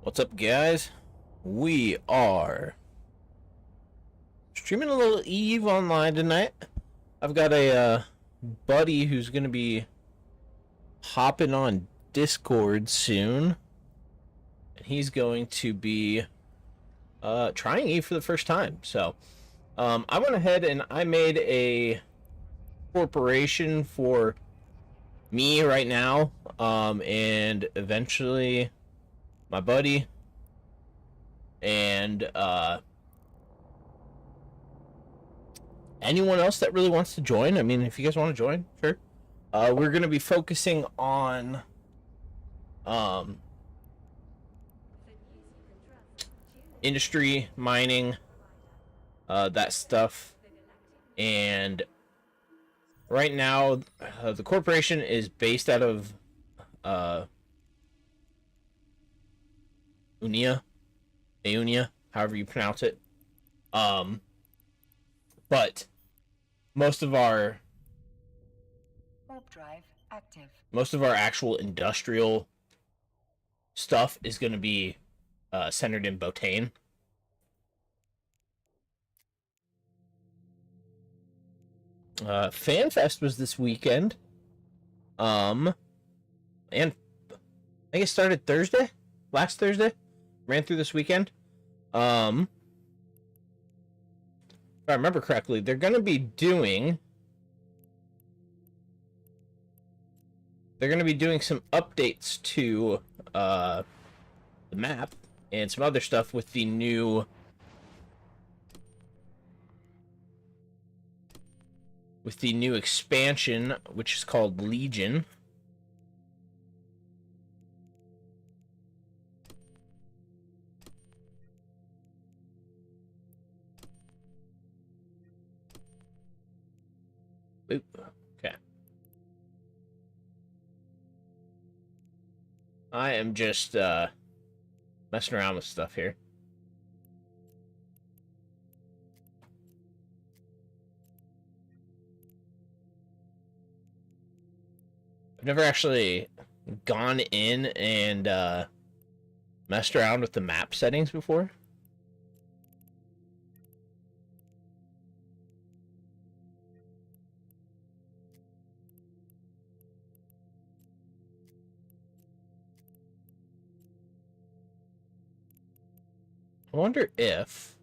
What's up, guys? We are streaming a little Eve Online tonight. I've got a buddy who's going to be hopping on Discord soon. And he's going to be trying Eve for the first time. So I went ahead and I made a corporation for me right now. And eventually my buddy and anyone else that really wants to join. I mean, if you guys want to join, sure. We're going to be focusing on industry, mining, that stuff. And right now, the corporation is based out of Aunia, however you pronounce it. But most of our warp drive active. Most of our actual industrial stuff is going to be centered in Botane. FanFest was this weekend. And I think it started Thursday? Last Thursday? Ran through this weekend. If I remember correctly, they're going to be doing some updates to the map and some other stuff with the new expansion, which is called Legion. Oop. Okay. I am just messing around with stuff here. I've never actually gone in and messed around with the map settings before. I wonder if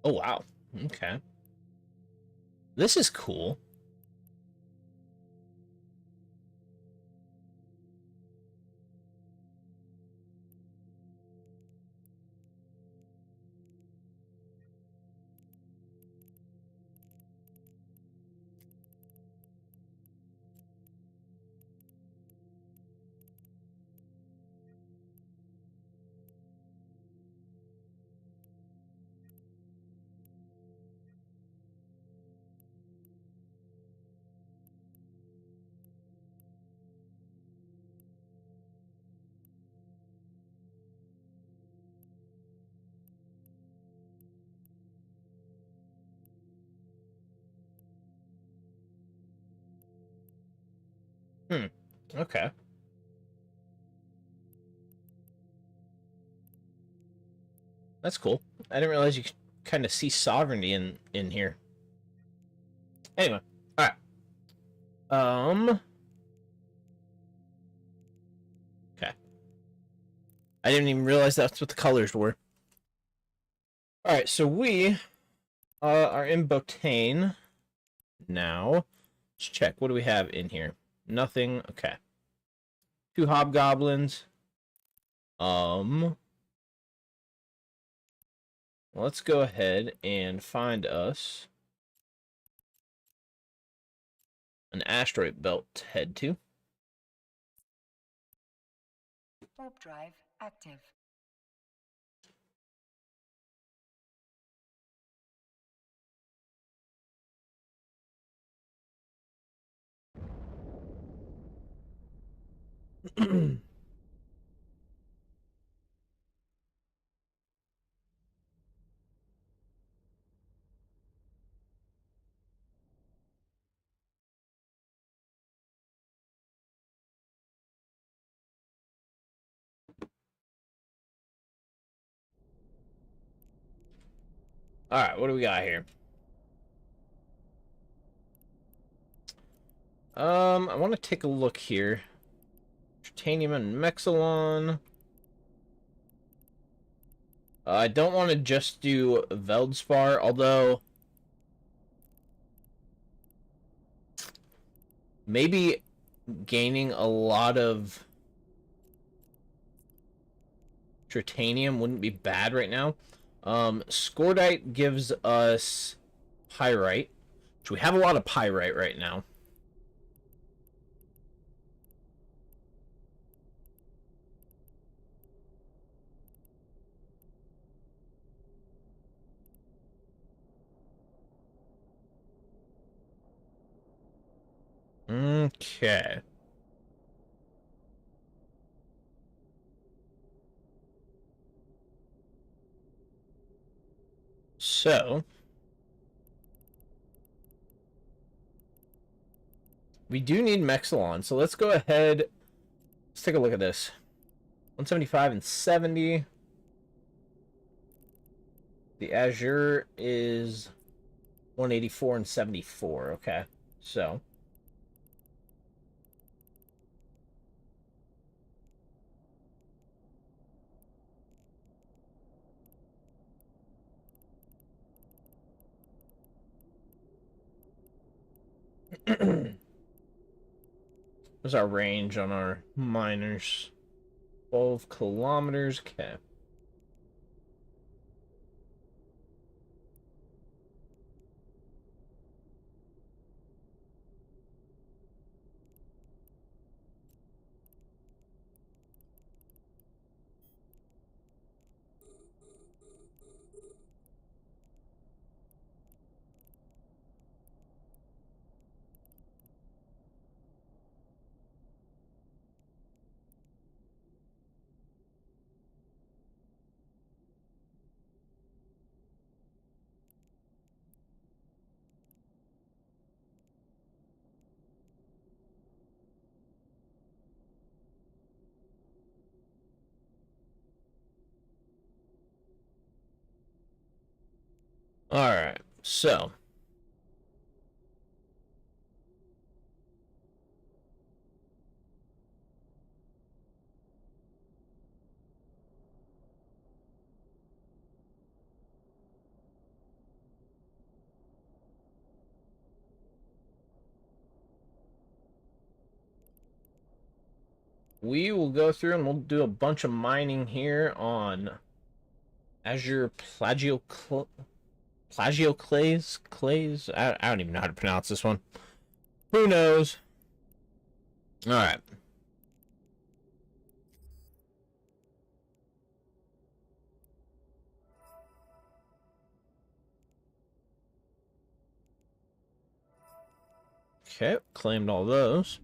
oh wow. Okay. This is cool. Okay. That's cool. I didn't realize you could kind of see sovereignty in here. Anyway, all right. Okay. I didn't even realize that's what the colors were. All right, so we are in Botane now. Let's check. What do we have in here? Nothing. Okay. 2 hobgoblins. Let's go ahead and find us an asteroid belt to head to. Warp drive active. Alright, what do we got here? I want to take a look here. Titanium and Mexilon. I don't want to just do Veldspar, although maybe gaining a lot of Tritanium wouldn't be bad right now. Scordite gives us Pyrite, which we have a lot of Pyrite right now. Okay. So, we do need Mexilon, so let's go ahead. Let's take a look at this. 175 and 70. The Azure is 184 and 74. Okay, so what's our range on our miners? 12 kilometers. Okay. All right. So, we will go through and we'll do a bunch of mining here on Azure Plagioclase. I don't even know how to pronounce this one. Who knows? All right. Okay, claimed all those.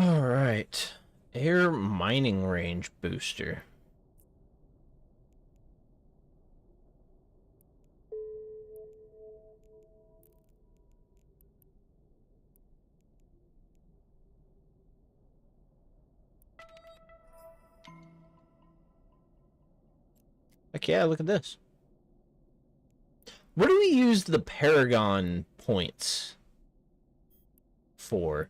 All right. Air mining range booster. Heck yeah, look at this. What do we use the Paragon points for?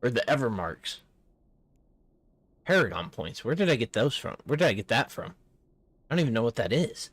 Or the Evermarks? Paragon points. Where did I get those from? Where did I get that from? I don't even know what that is.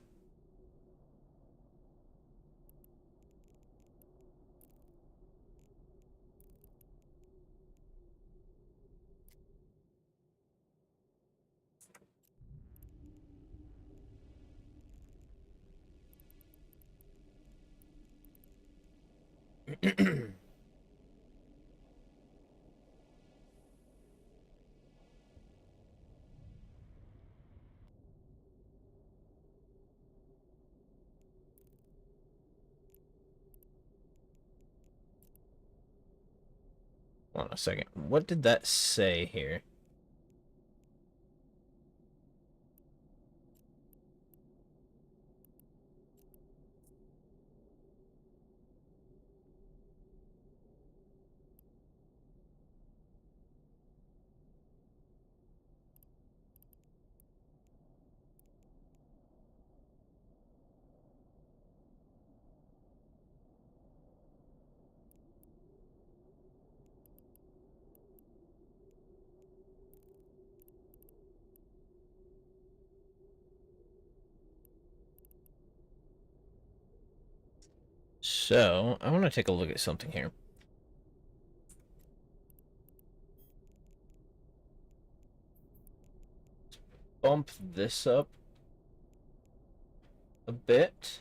Hold on a second. What did that say here? So, I want to take a look at something here. Bump this up a bit.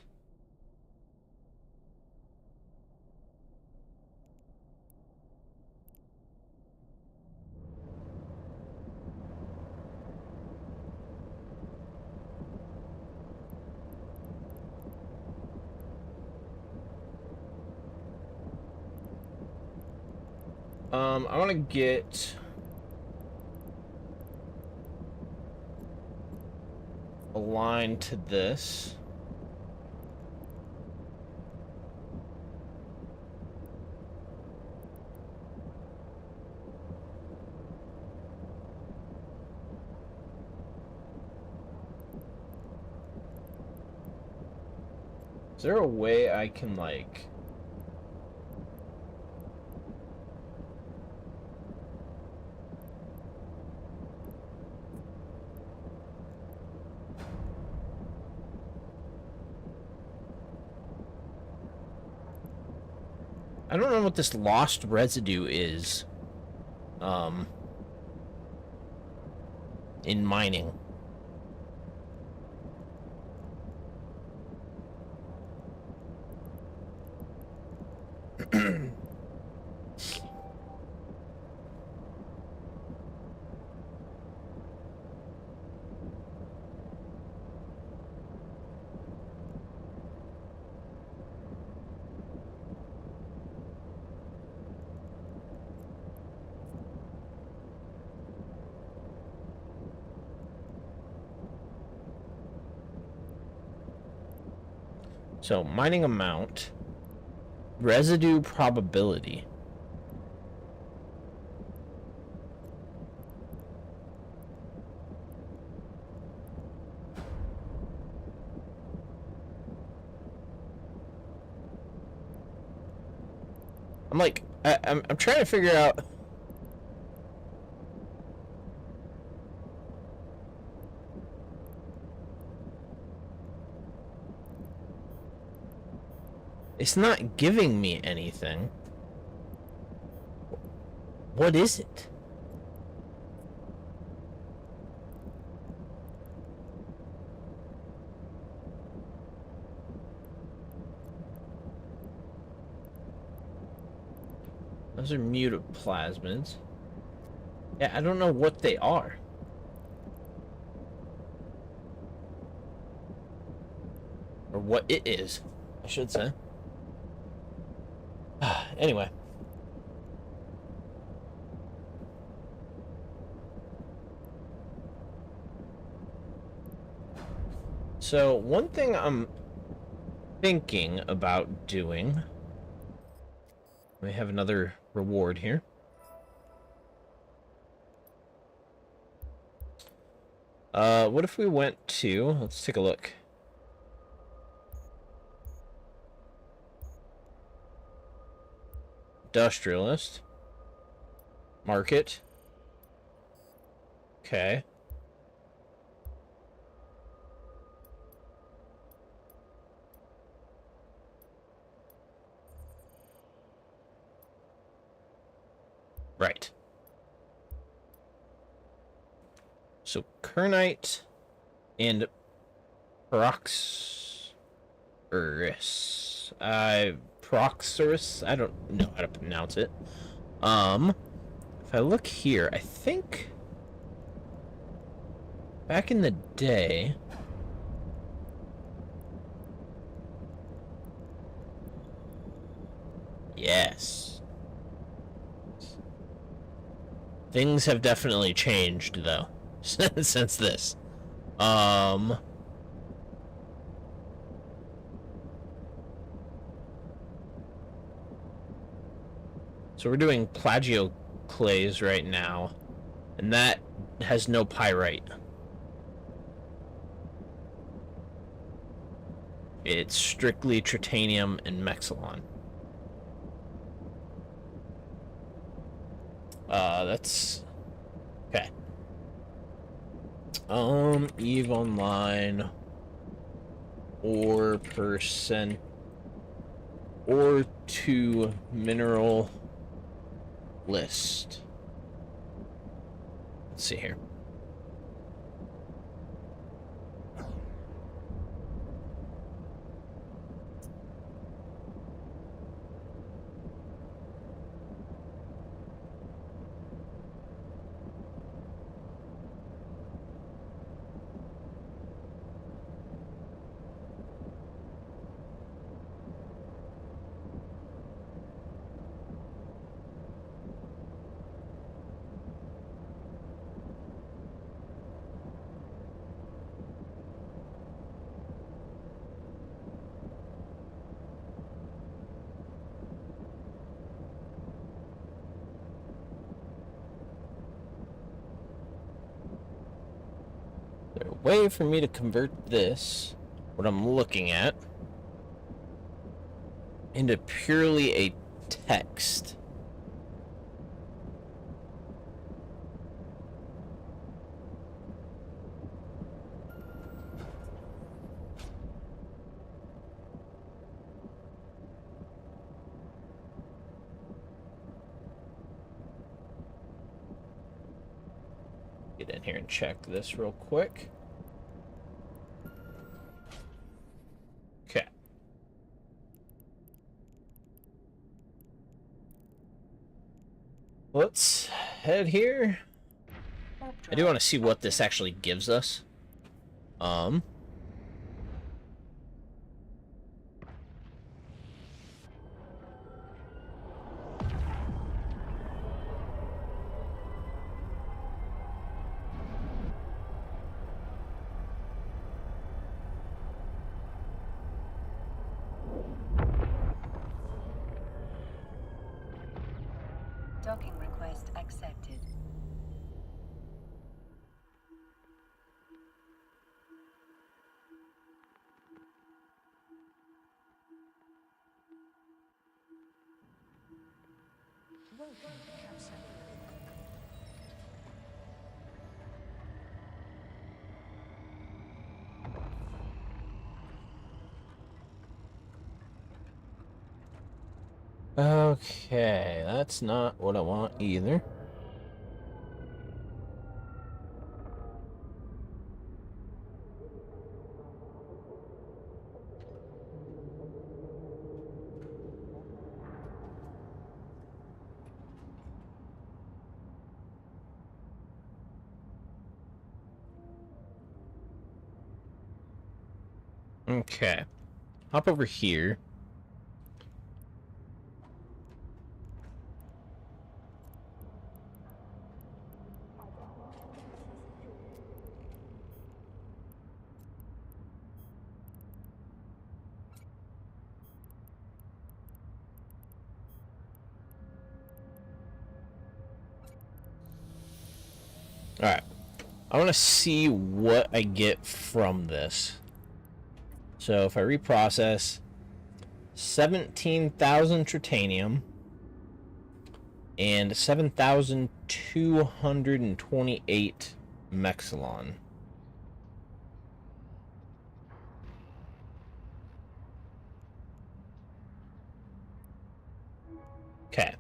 I want to get a line to this. Is there a way I can, like... I don't know what this lost residue is. In mining. So, mining amount, residue probability. I'm like, I'm trying to figure out. It's not giving me anything. What is it? Those are mutoplasmids. Yeah, I don't know what they are. Or what it is, I should say. Anyway. So, one thing I'm thinking about doing... We have another reward here. What if we went to... Let's take a look. Industrialist. Market. Okay. Right. So, Kernite and Proxorus. Proxorus? I don't know how to pronounce it. If I look here, I think back in the day, yes. Things have definitely changed, though, since this. So we're doing plagioclase right now, and that has no pyrite. It's strictly tritanium and mexilon. That's okay. EVE Online or percent or to mineral list. Let's see here. There's a way for me to convert this, what I'm looking at, into purely a text. Get in here and check this real quick. Okay. Let's head here. I do want to see what this actually gives us. Docking request accepted. Okay, that's not what I want either. Okay. Hop over here. Alright. I want to see what I get from this. So if I reprocess 17,000 tritanium and 7,228 mexilon. Okay.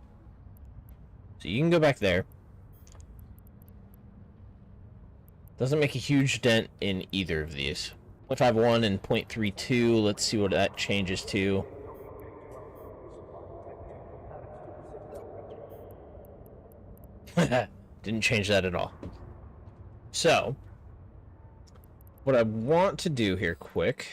So you can go back there. Doesn't make a huge dent in either of these. 0.51 and 0.32. Let's see what that changes to. Didn't change that at all. So, what I want to do here quick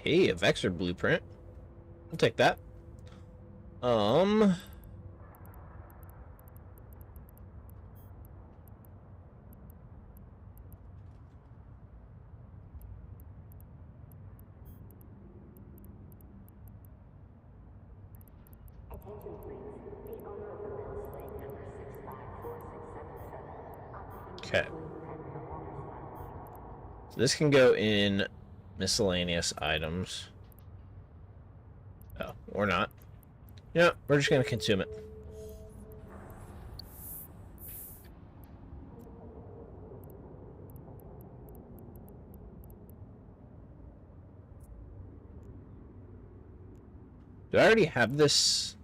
Hey, a Vexor blueprint. I'll take that. Okay. So this can go in miscellaneous items. Oh, or not. Yeah, we're just gonna consume it. Do I already have this?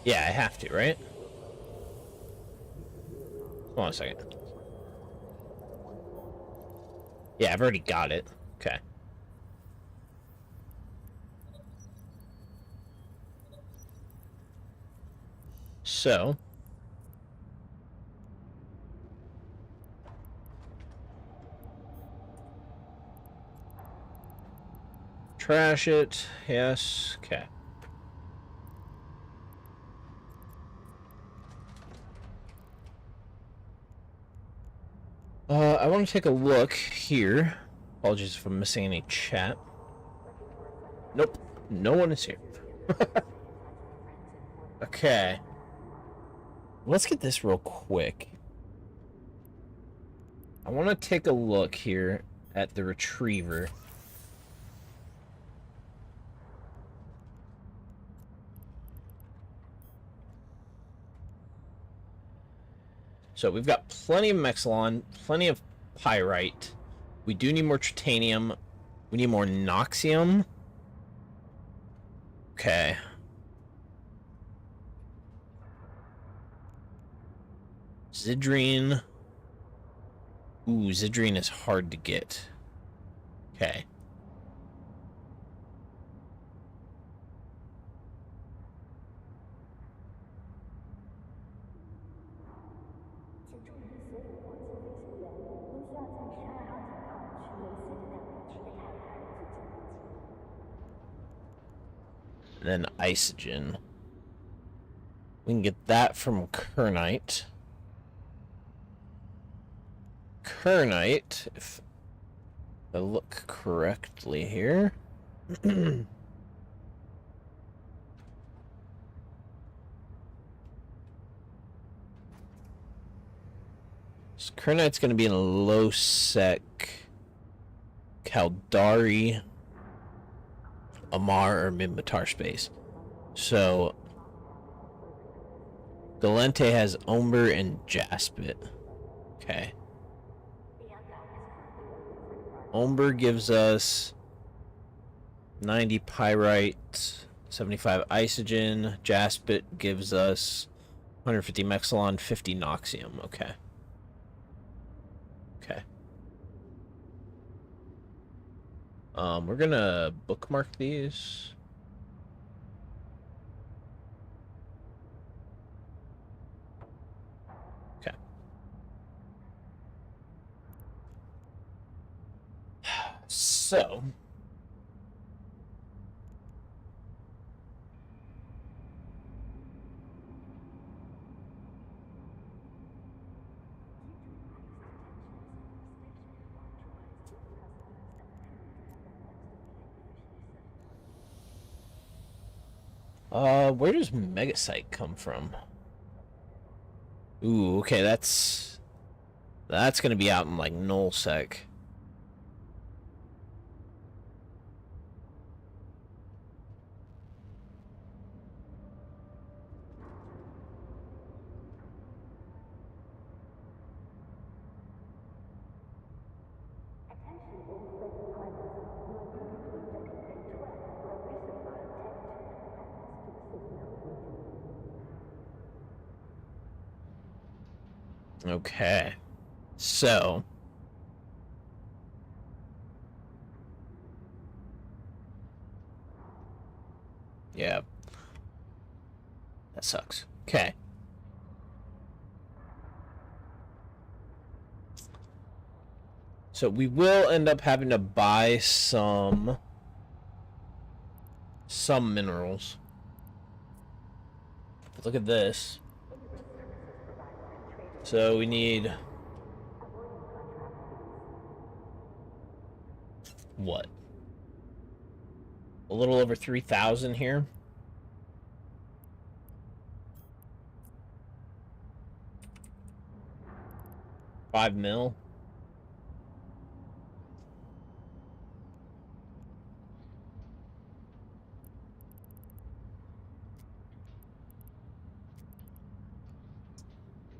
Yeah, I have to, right? Hold on a second. Yeah, I've already got it. Okay. So. Trash it. Yes. Okay. I want to take a look here. Apologies if I'm missing any chat. Nope. No one is here. Okay. Let's get this real quick. I want to take a look here at the retriever. So we've got plenty of Mexilon, plenty of Pyrite. We do need more Tritanium. We need more Noxium. Okay. Zidrine. Ooh, Zidrine is hard to get. Okay. And then Isogen. We can get that from Kernite. Kernite, if I look correctly here. So Kernite's going to be in a low sec. Caldari, Amar, or Minmatar space. So Galente has Omber and Jaspit. Okay. Omber gives us 90 Pyrite, 75 Isogen. Jaspit gives us 150 Mexilon, 50 Noxium. Okay. Okay. We're gonna bookmark these. Okay. So. Where does Megasite come from? Ooh, okay, that's gonna be out in like nullsec. Okay, so yeah, that sucks. Okay. So we will end up having to buy some some minerals. But look at this. So we need... what? A little over 3,000 here. $5 mil.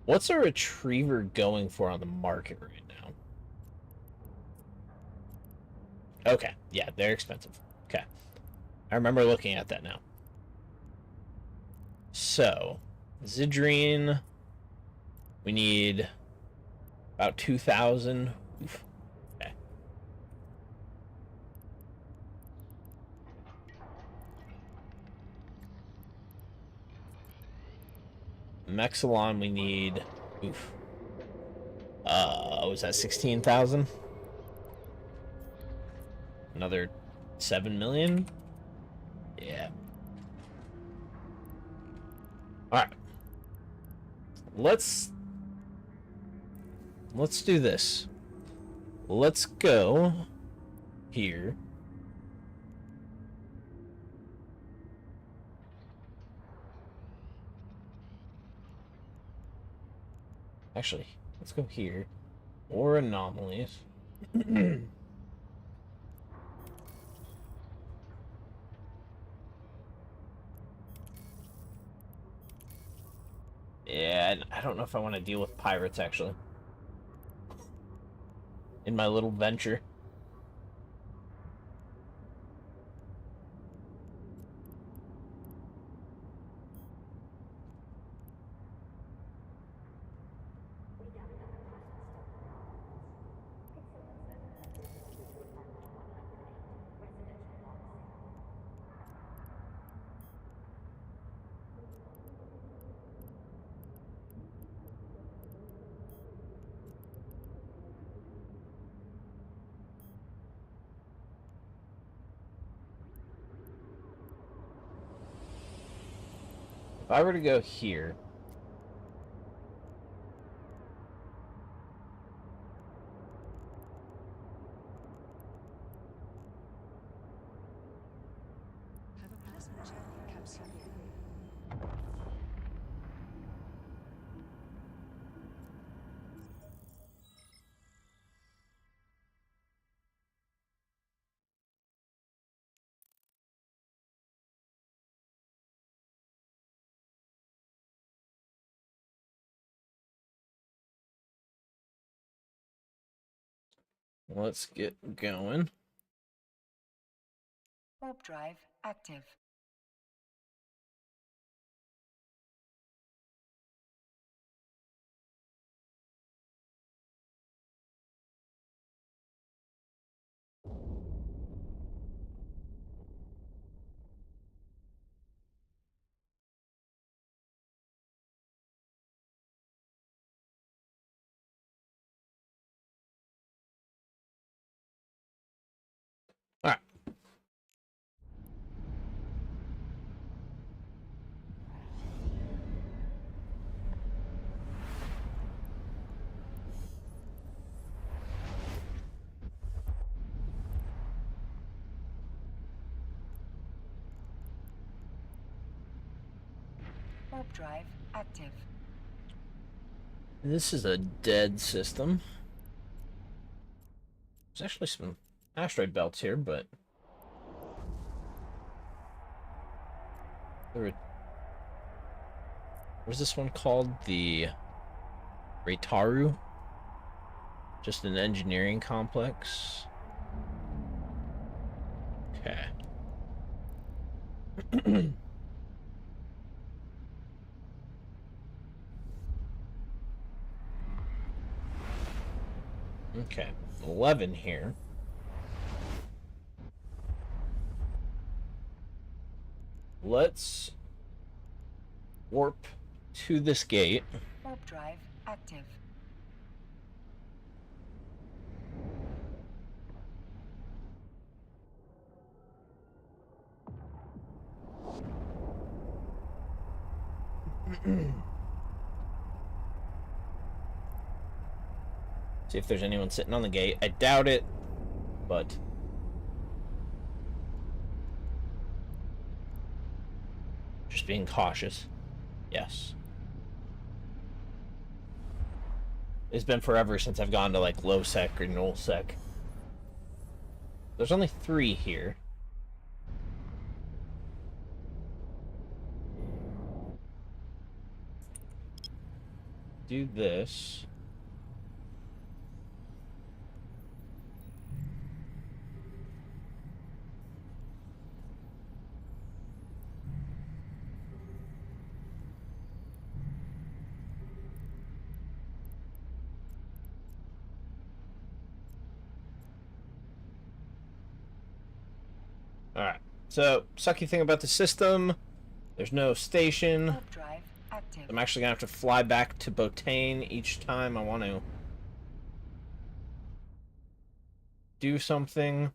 What's a retriever going for on the market right now? Okay, yeah, they're expensive. Okay. I remember looking at that now. So, Zidrine, we need about 2,000. Oof. Okay. Mexilon, we need... oof. Was that 16,000? Another 7 million? Yeah. Alright. Let's do this. Let's go here. Actually, let's go here. Or anomalies. Yeah, I don't know if I want to deal with pirates, actually. In my little venture. If I were to go here... Have a pleasant journey, Capsule. Let's get going. Warp drive active. Alright. Warp drive active. This is a dead system. There's actually some asteroid belts here, but... what's this one called? The Reitaru? Just an engineering complex. Okay. Okay, 11 here. Let's warp to this gate. Warp drive active. See if there's anyone sitting on the gate. I doubt it, but... just being cautious. Yes. It's been forever since I've gone to, like, low sec or null sec. There's only 3 here. Do this. Alright, so, sucky thing about the system, there's no station. Warp drive active. I'm actually gonna have to fly back to Botane each time I want to do something.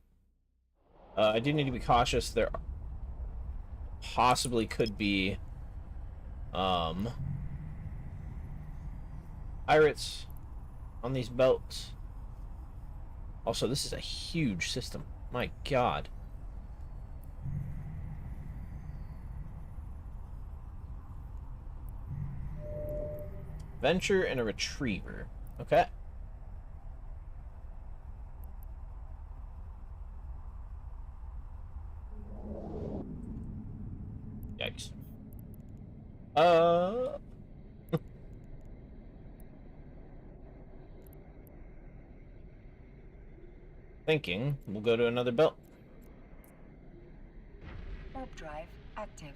I do need to be cautious. There possibly could be pirates on these belts. Also, this is a huge system. My God. Venture and a retriever. Okay. Yikes. Thinking we'll go to another belt. Warp drive active.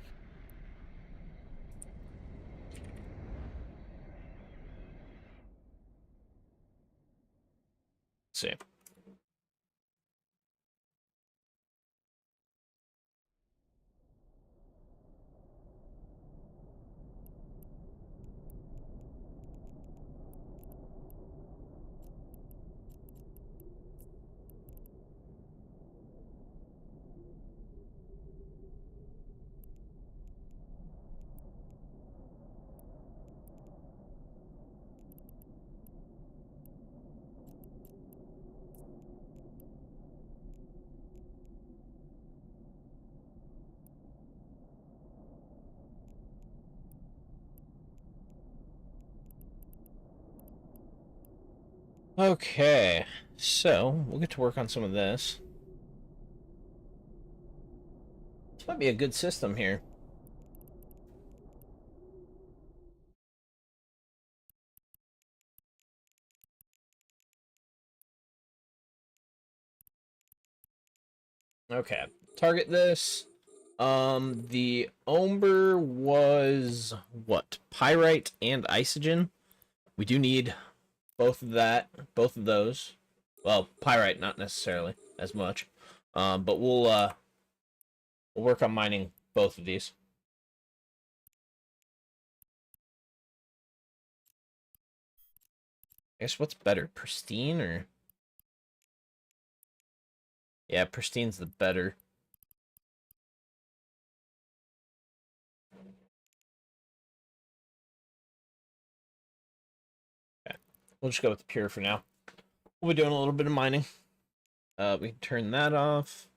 Let's see. Okay, so we'll get to work on some of this. This might be a good system here. Okay, target this. The Omber was what? Pyrite and Isogen. We do need both of those. Well, Pyrite not necessarily as much. But we'll work on mining both of these. I guess what's better, pristine or? Yeah, pristine's the better. Okay. We'll just go with the pure for now. We'll be doing a little bit of mining. We can turn that off.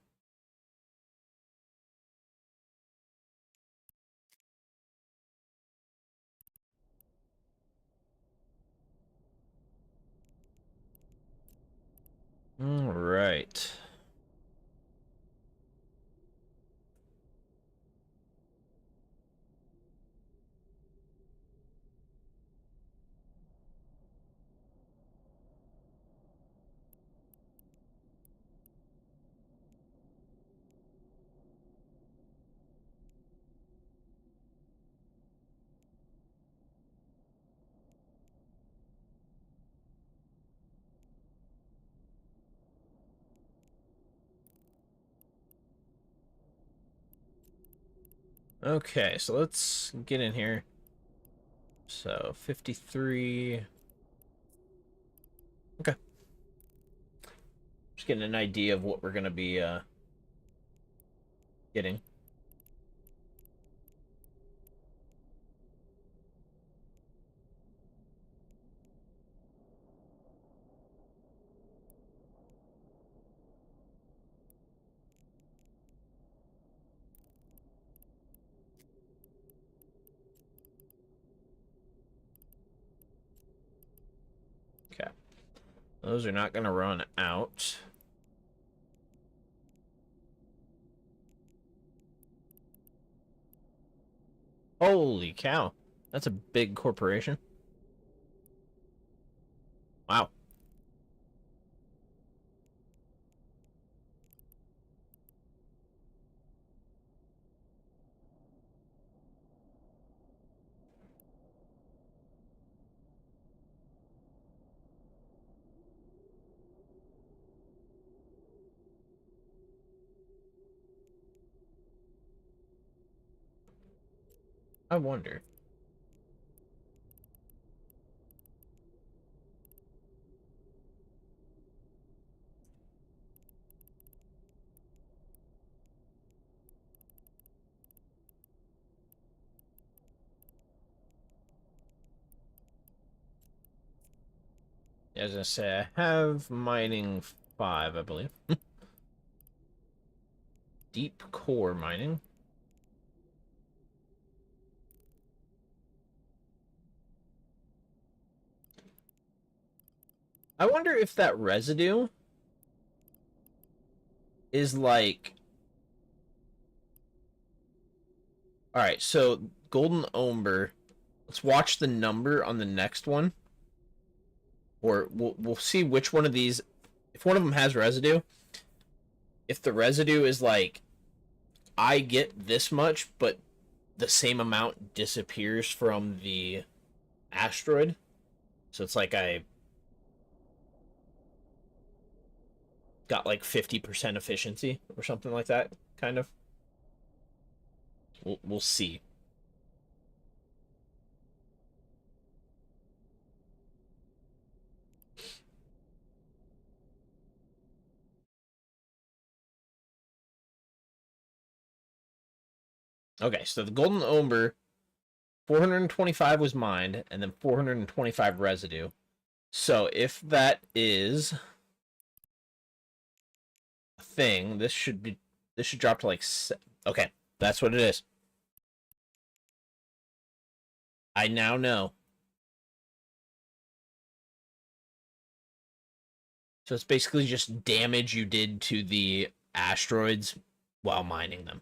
All right. Okay, so let's get in here. So 53. Okay. Just getting an idea of what we're gonna be getting. Okay. Those are not going to run out. Holy cow. That's a big corporation. Wow. I wonder. As I say, I have mining 5, I believe. Deep core mining. I wonder if that residue is like... Alright, so Golden Umber. Let's watch the number on the next one. Or we'll see which one of these... If one of them has residue, if the residue is like, I get this much, but the same amount disappears from the asteroid. So it's like I got like 50% efficiency or something like that, kind of. We'll see. Okay, so the Golden Umber, 425 was mined, and then 425 residue. So if that is a thing, this should drop to like... Okay, that's what it is. I now know. So it's basically just damage you did to the asteroids while mining them.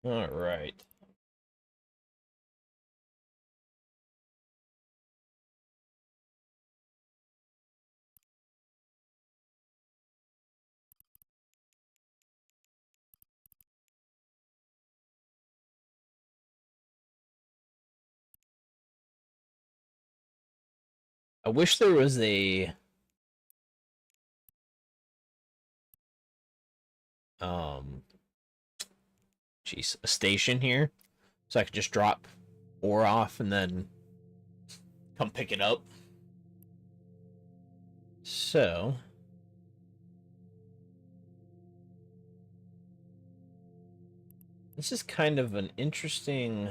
All right. I wish there was a jeez, a station here so I could just drop ore off and then come pick it up. So this is kind of an interesting...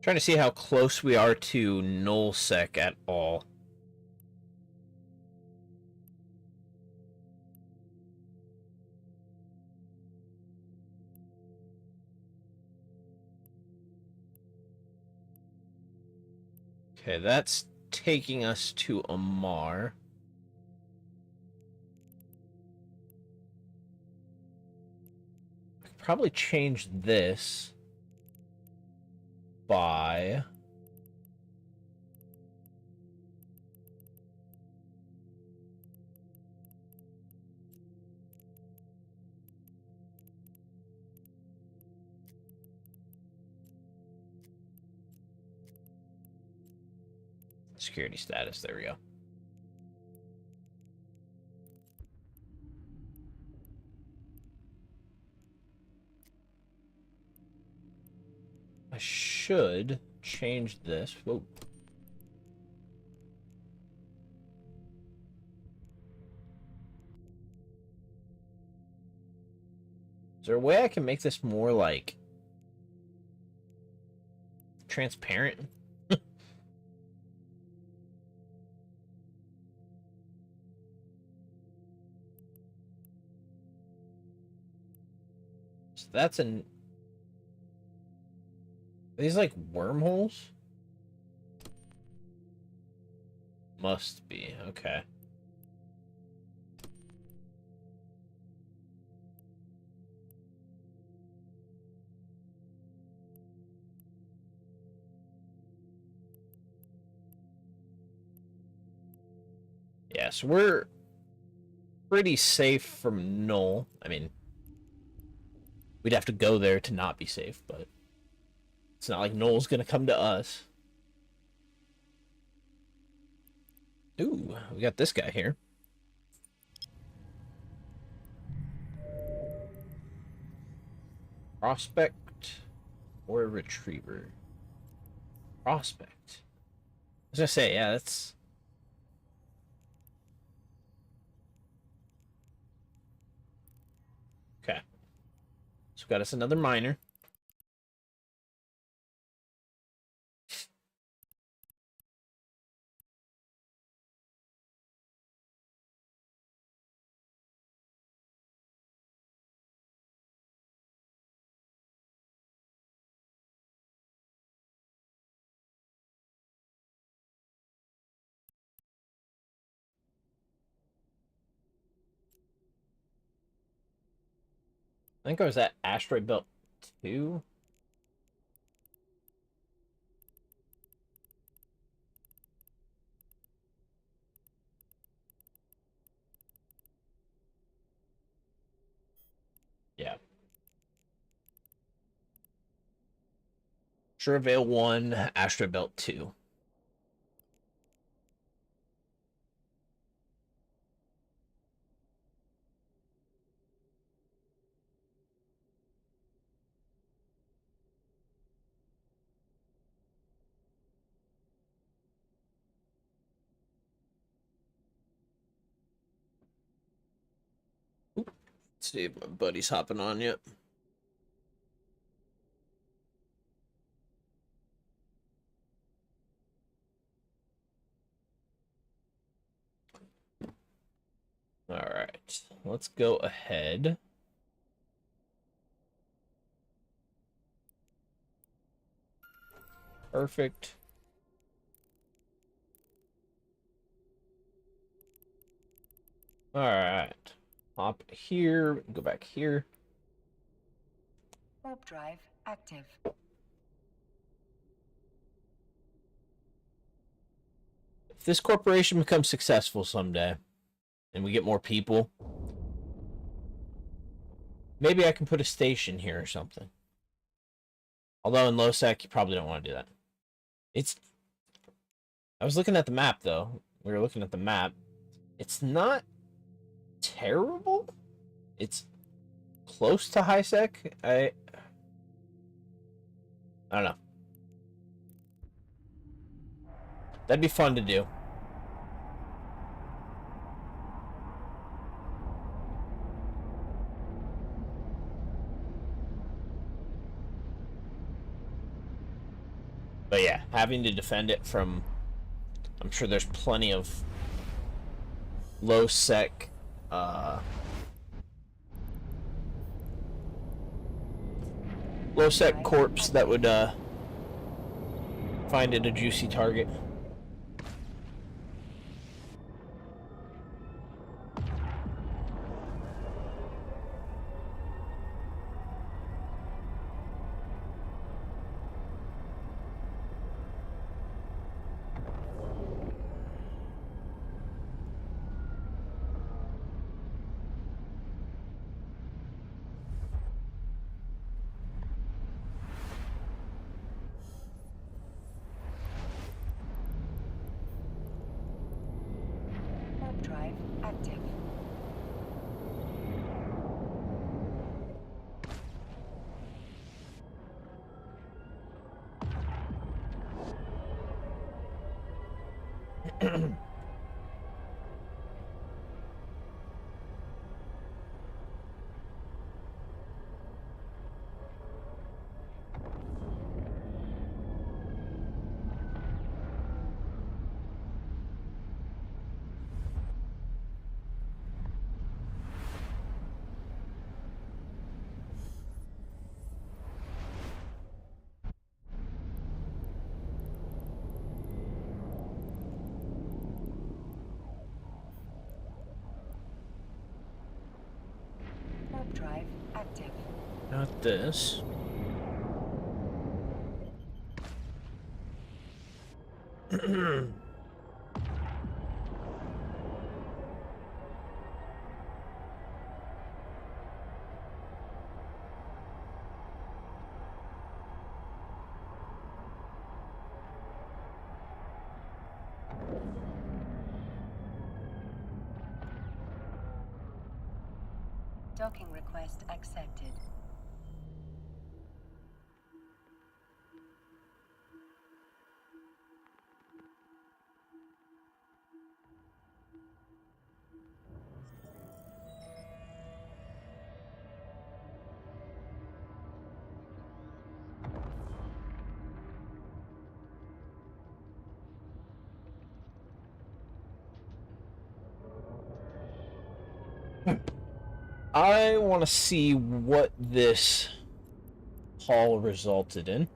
Trying to see how close we are to nullsec at all. Okay, that's taking us to Amar. I could probably change this by... security status, there we go. I I should change this. Whoa. Is there a way I can make this more, like, transparent? So that's an... Are these like wormholes? Must be, okay. Yes, we're pretty safe from Null. I mean, we'd have to go there to not be safe, but it's not like Null's gonna come to us. Ooh, we got this guy here. Prospect or Retriever? Prospect. I was gonna say, yeah, that's... Okay. So we got us another miner. I think I was at Asteroid Belt 2. Yeah. Surveil 1, Asteroid Belt 2. Let's see if my buddy's hopping on yet. All right, let's go ahead. Perfect. All right, hop here, go back here. Warp drive active. If this corporation becomes successful someday, and we get more people, maybe I can put a station here or something. Although in Losec, you probably don't want to do that. I was looking at the map, though. We were looking at the map. It's not terrible. It's close to high sec. I don't know. That'd be fun to do. But yeah, having to defend it from... I'm sure there's plenty of low sec corpse that would find it a juicy target. Warp drive active. Warp drive active. Not this. Docking request accepted. I want to see what this haul resulted in.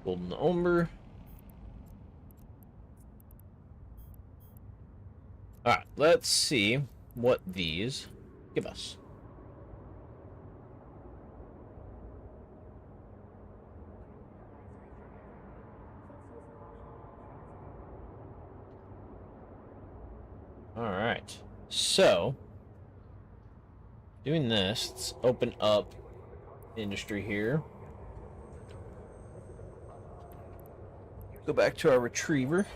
Golden Umber. Alright, let's see what these give us. Alright, so doing this, let's open up industry here. Go back to our retriever.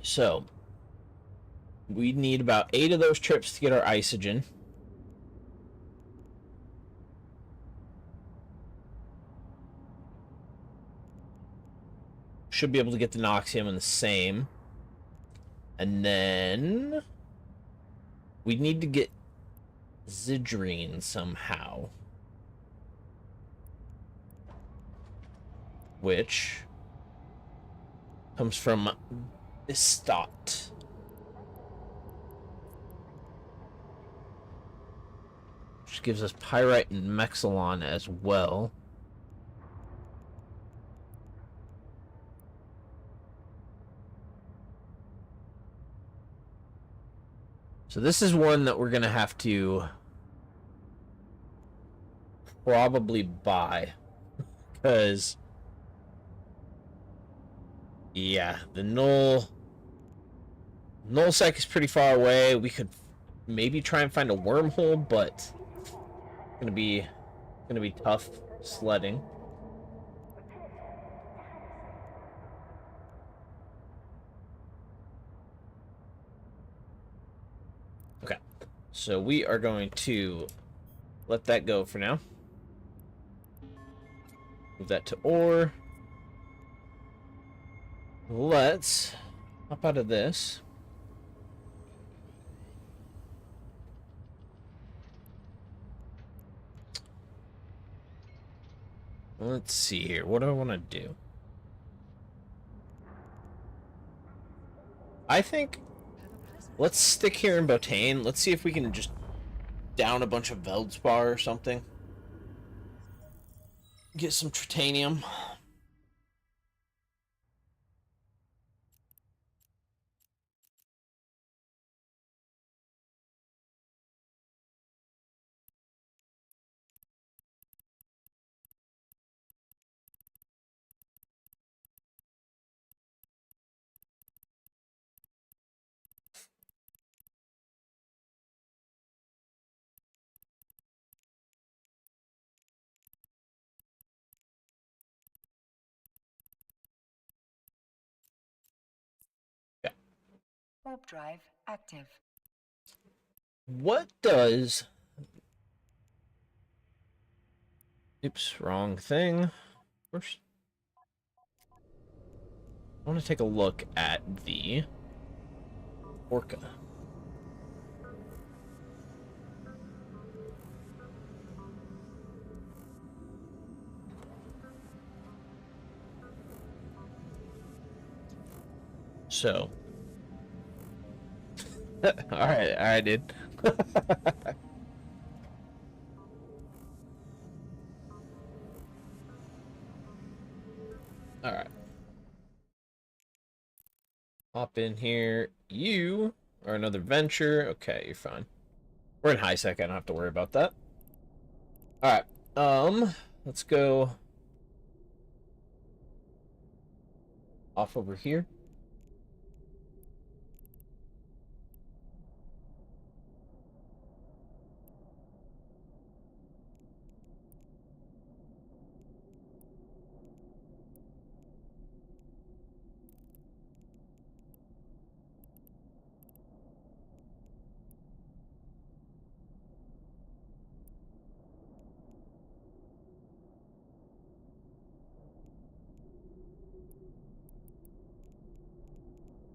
So, we need about 8 of those trips to get our isogen. Should be able to get the Noxium in the same. And then we need to get Zidrine somehow. Which comes from Bistot. Which gives us Pyrite and Mexilon as well. So this is one that we're going to have to probably buy. Because, yeah, the nullsec is pretty far away. We could maybe try and find a wormhole, but it's gonna be tough sledding. Okay, so we are going to let that go for now. Move that to ore. Let's hop out of this. Let's see here. What do I want to do? I think let's stick here in Botane. Let's see if we can just down a bunch of Veldspar or something. Get some Tritanium. Warp drive active. What does... Oops, wrong thing. First, I want to take a look at the Orca. So, all right, dude. All right. Hop in here. You are another venture. Okay, you're fine. We're in high sec. I don't have to worry about that. All right. Let's go off over here.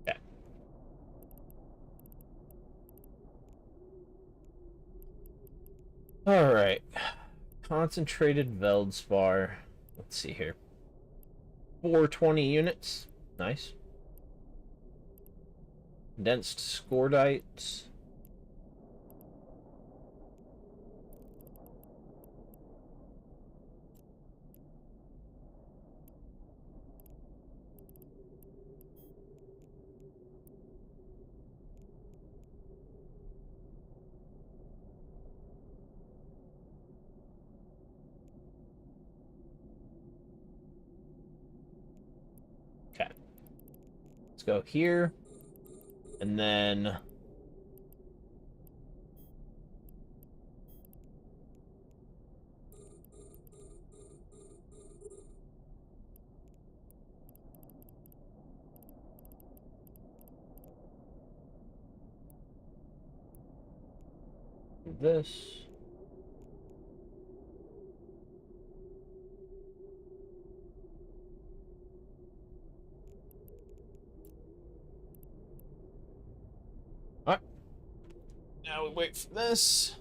Okay. All right. Concentrated Veldspar. Let's see here. 420 units. Nice. Condensed Scordite. Okay. Let's go here. And then this. All right. Now we wait for this.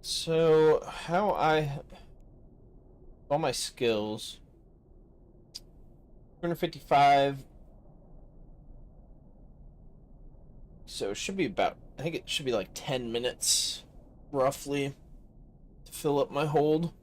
So, all my skills, 255. So it should be about, I think it should be like 10 minutes, roughly, to fill up my hold.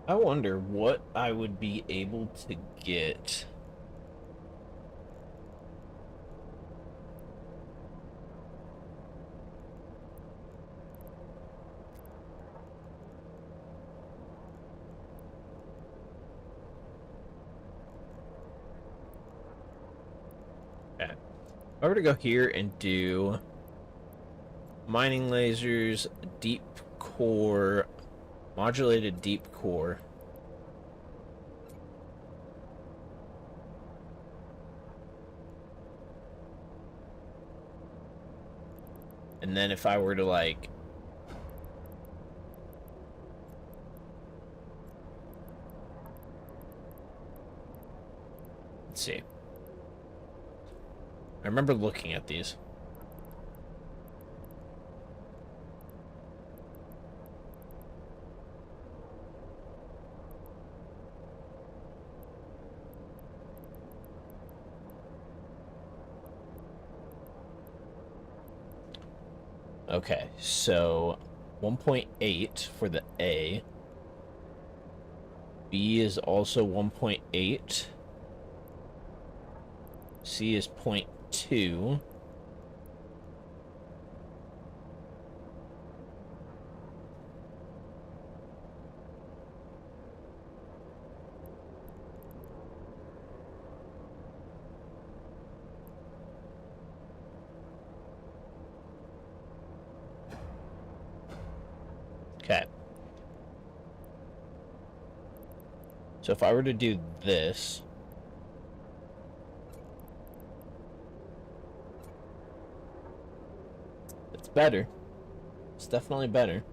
I wonder what I would be able to get. Okay. If I were to go here and do mining lasers, deep core, modulated deep core. And then if I were to like let's see. I remember looking at these. Okay, so 1.8 for the A. B is also 1.8. C is 0.2. Okay. So if I were to do this, it's better. It's definitely better.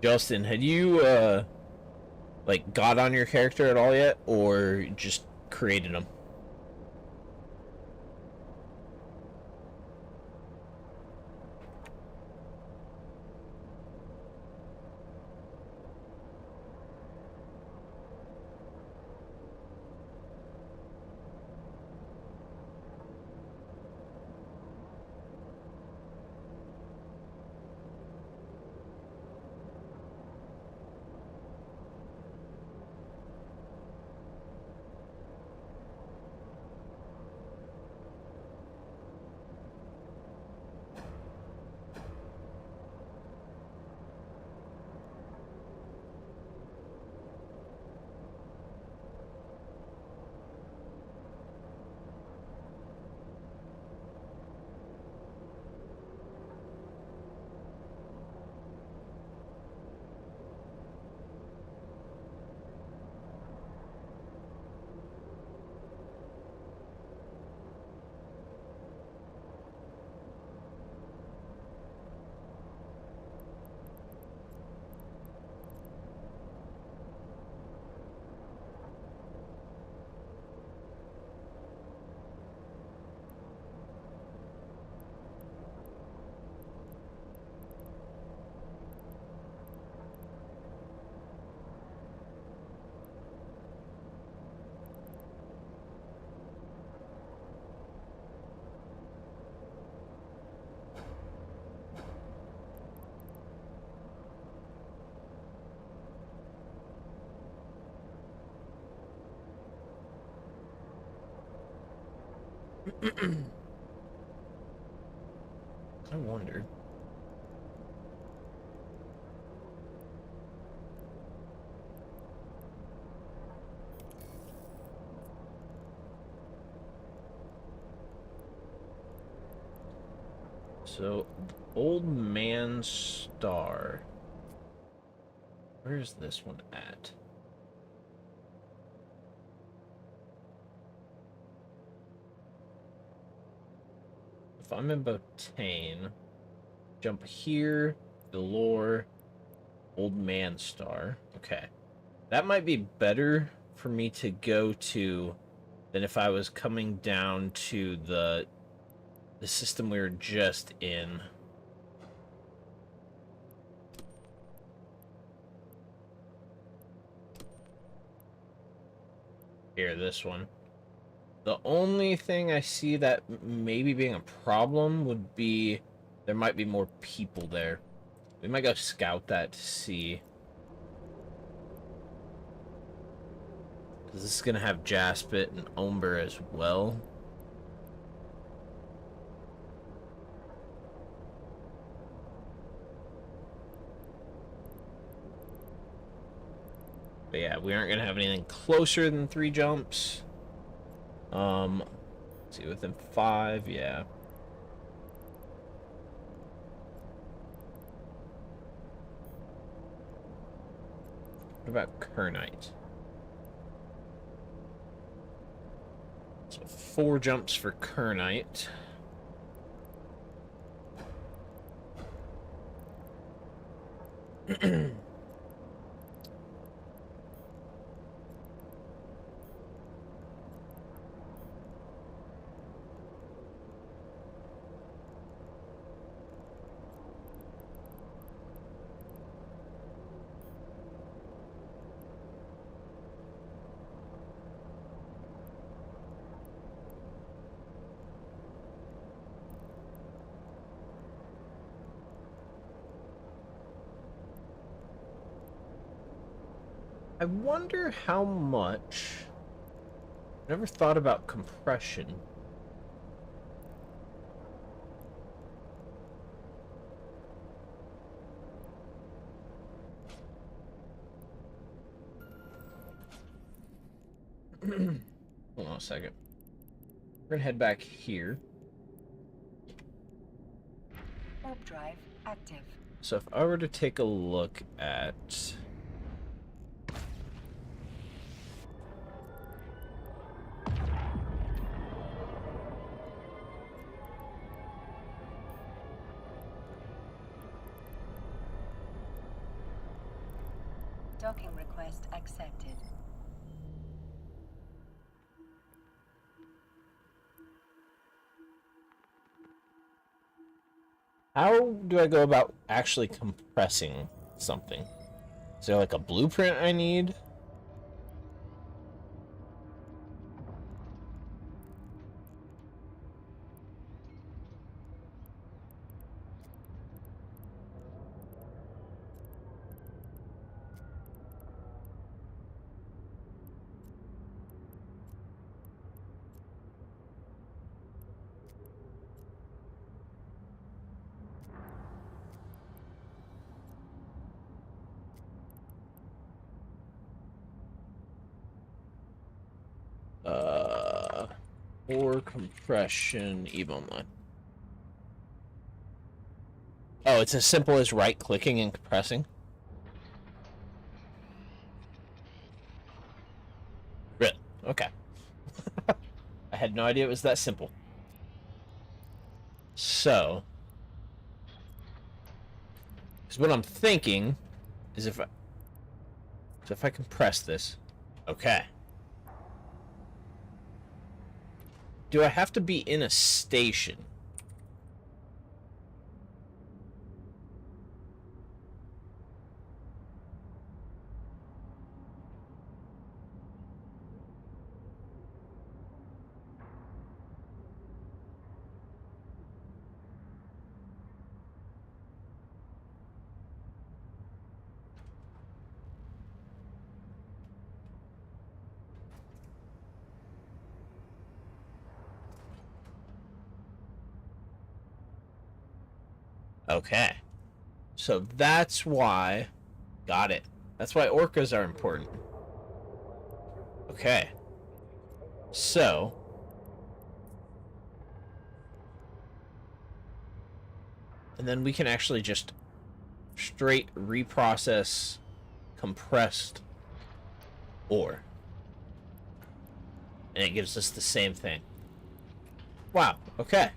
Justin, had you like got on your character at all yet, or just created them? I wonder. So, Old Man Star. Where's this one at? if I'm in Botane, jump here, Delore, Old Man Star. Okay. That might be better for me to go to than if I was coming down to the system we were just in. Here, this one. The only thing I see that maybe being a problem would be there might be more people there. We might go scout that to see. Because this is going to have Jaspit and Umber as well. But yeah, we aren't going to have anything closer than 3 jumps. Let's see, within 5, yeah. What about Kernite? So 4 jumps for Kernite. I wonder how much. Never thought about compression. Hold on a second. We're gonna head back here. Warp drive active. So if I were to take a look at Docking request accepted. how do I go about actually compressing something? Is there like a blueprint I need? Or compression Ebon line. Oh, it's as simple as right-clicking and compressing? Really? Okay. I had no idea it was that simple. So, because what I'm thinking is if I compress this, okay. Do I have to be in a station? Okay. So that's why... Got it. That's why orcas are important. Okay. So... And then we can actually just straight reprocess compressed ore. And it gives us the same thing. Wow, okay.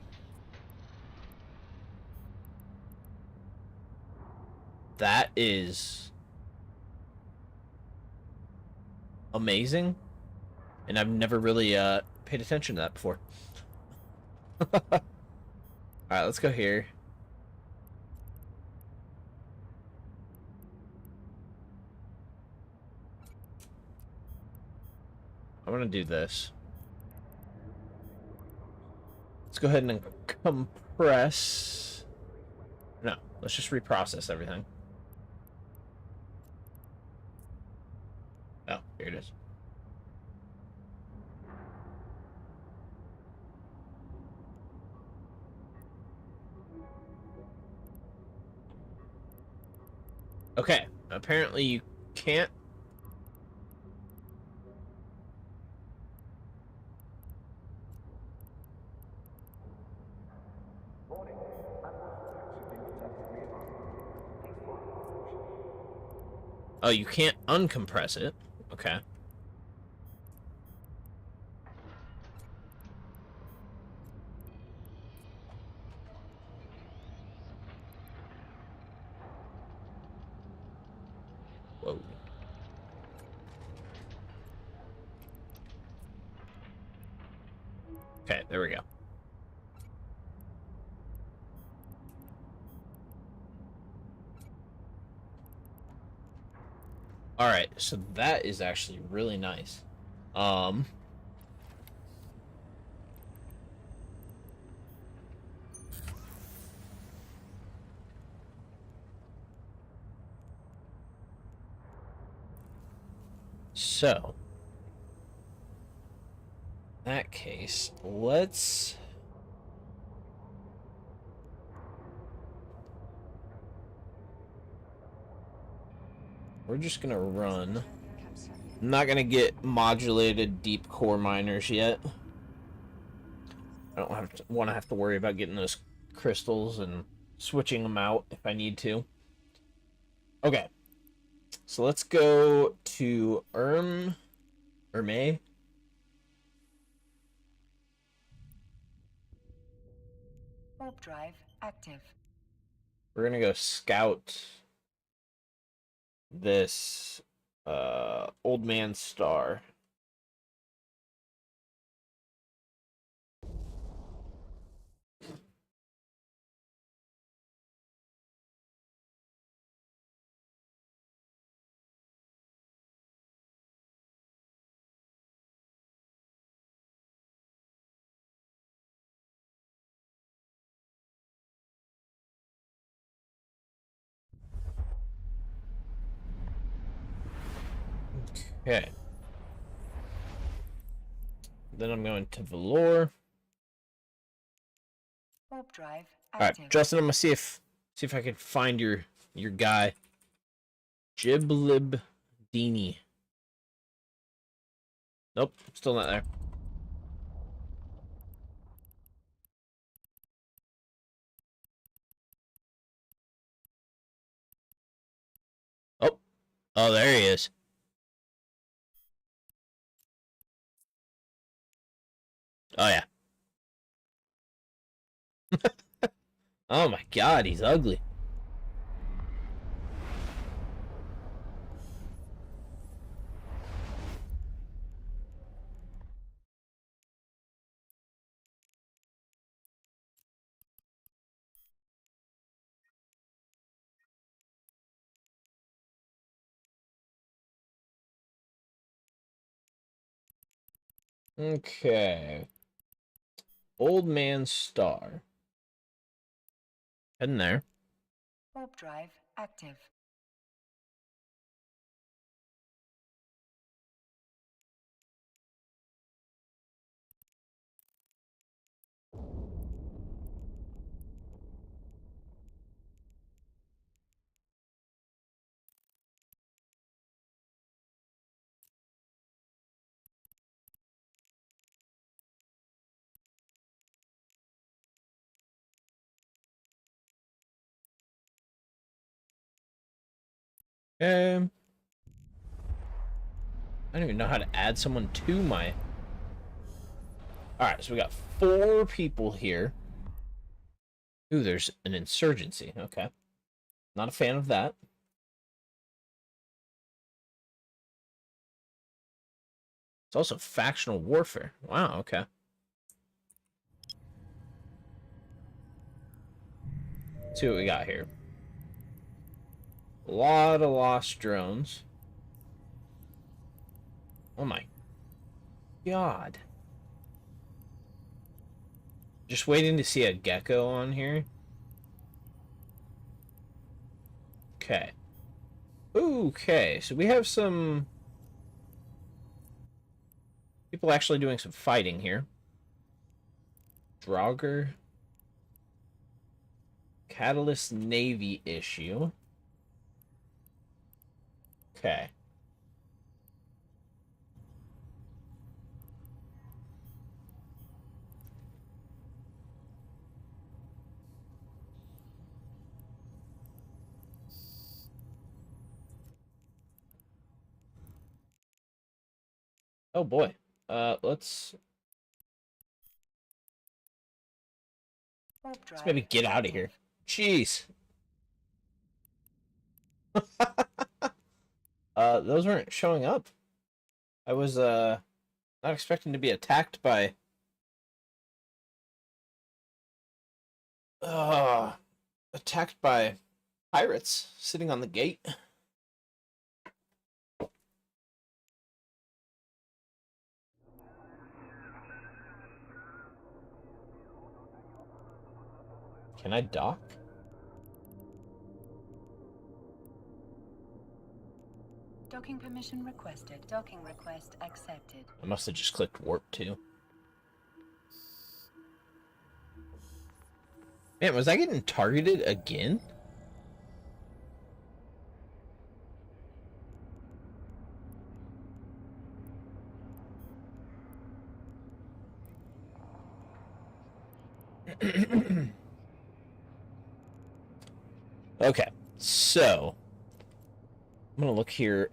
That is amazing. And I've never really paid attention to that before. Alright, let's go here. I'm gonna do this. Let's go ahead and compress. No, let's just reprocess everything. Oh, here it is. Okay, apparently you can't. Oh, you can't uncompress it. Okay. Whoa. Okay, there we go. Alright, so that is actually really nice. So, in that case, let's... We're just gonna run. I'm not gonna get modulated deep core miners yet. I don't want to have to worry about getting those crystals and switching them out if I need to. Okay, so let's go to Erme. Warp drive active. We're gonna go scout this old man star. Okay. Then I'm going to Valor. Warp drive Alright, active. Justin, I'm gonna see if I can find your guy. Jiblib Dini. Nope, still not there. Oh. Oh, there he is. Oh yeah. Oh my god, he's ugly. Okay. Old man star. Heading there. Warp drive active. I don't even know how to add someone to my... Alright, so we got 4 people here. Ooh, there's an insurgency. Okay. Not a fan of that. It's also factional warfare. Wow, okay. Let's see what we got here. A lot of lost drones. Oh my god. Just waiting to see a gecko on here. Okay. Okay, so we have some people actually doing some fighting here. Draugr. Catalyst Navy issue. Okay. Oh boy. Let's Warp drive maybe get out of active. here. Jeez. Those weren't showing up. I was not expecting to be attacked by uh attacked by pirates sitting on the gate. Can I dock? Docking permission requested. Docking request accepted. I must have just clicked warp too. Man, was I getting targeted again? Okay, so I'm gonna look here.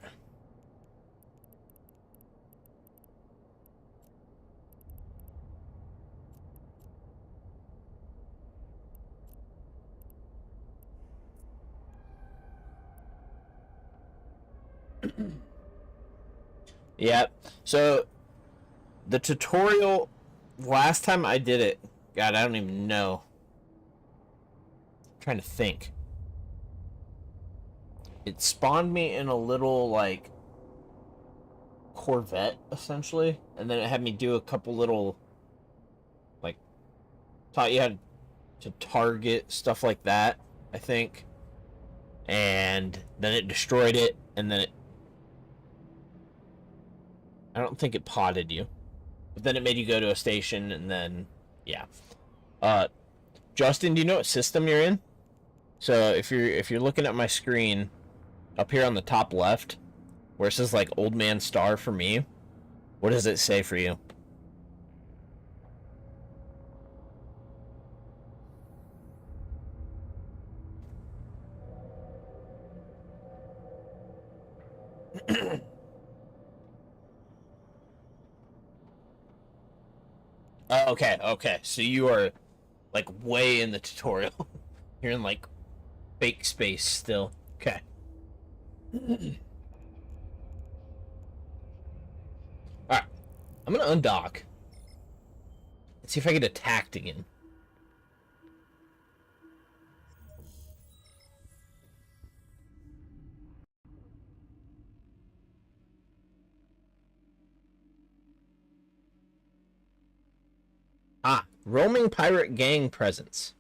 Yeah, so the tutorial last time I did it, God, I don't even know. I'm trying to think. It spawned me in a little like Corvette essentially, and then it had me do a couple little like taught you how to target stuff like that, I think. And then it destroyed it, and then I don't think it potted you. But then it made you go to a station, and then yeah. Uh Justin, do you know what system you're in? So if you're looking at my screen up here on the top left, where it says like Old Man Star for me, what does it say for you? Okay, okay. So you are like way in the tutorial. You're in like fake space still. Okay. Alright. I'm gonna undock. Let's see if I get attacked again. Ah, roaming pirate gang presence.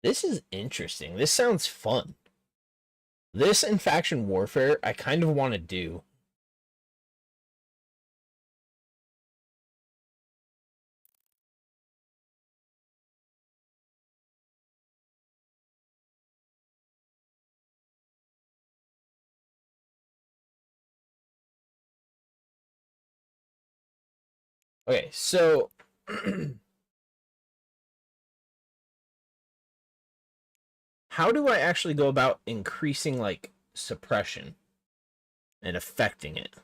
This is interesting. This sounds fun. This and faction warfare, I kind of want to do. Okay, so how do I actually go about increasing like suppression and affecting it?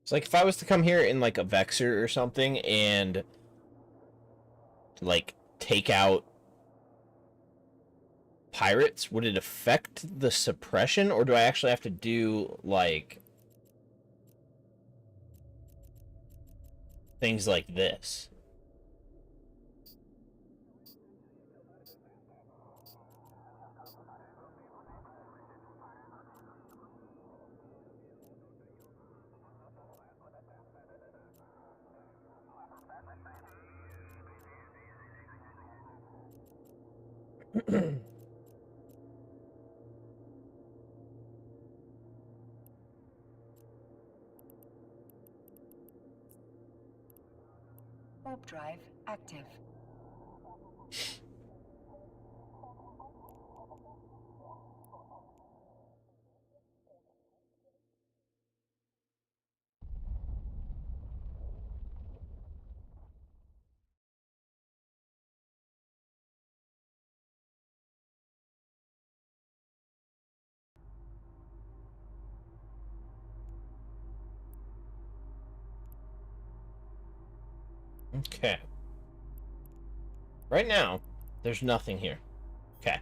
It's like if I was to come here in like a Vexor or something and like take out pirates, would it affect the suppression, or do I actually have to do like things like this? Warp drive active. Okay. Right now, there's nothing here. Okay.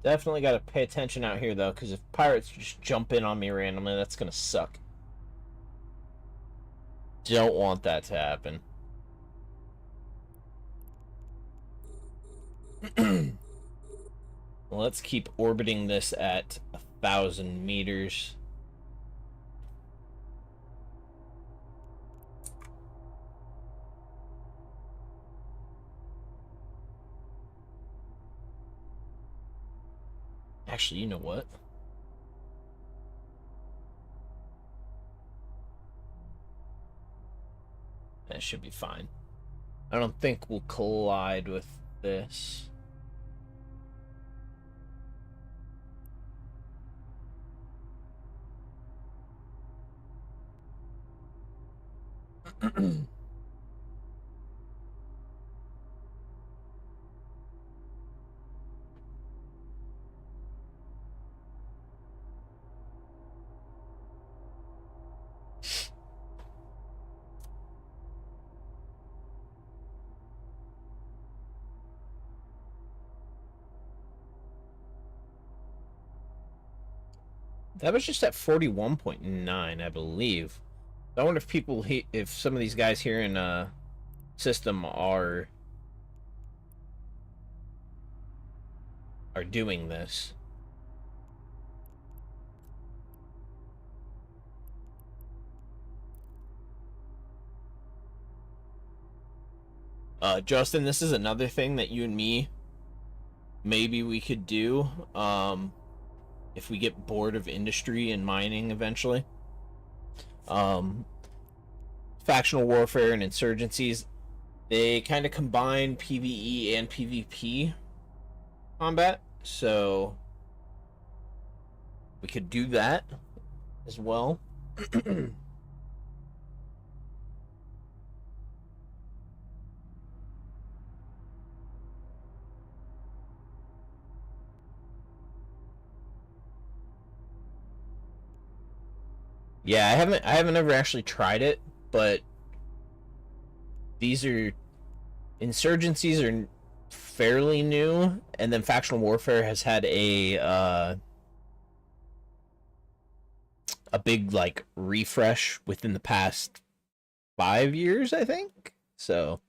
Definitely got to pay attention out here, though, because if pirates just jump in on me randomly, that's going to suck. Don't want that to happen. Let's keep orbiting this at 1,000 meters. Actually, you know what? That should be fine. I don't think we'll collide with this. That was just at 41.9, I believe. I wonder if people, if some of these guys here in system are doing this. Justin, this is another thing that you and me maybe we could do if we get bored of industry and mining eventually. factional warfare and insurgencies, they kind of combine PvE and PvP combat, so we could do that as well. Yeah, I haven't ever actually tried it, but these are insurgencies are fairly new, and then factional warfare has had a big like refresh within the past 5 years, I think. So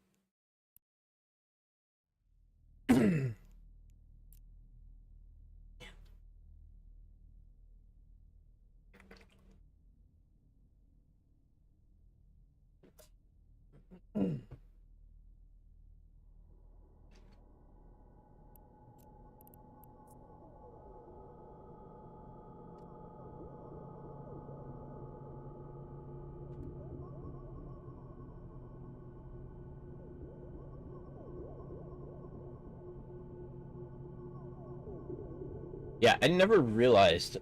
yeah, I never realized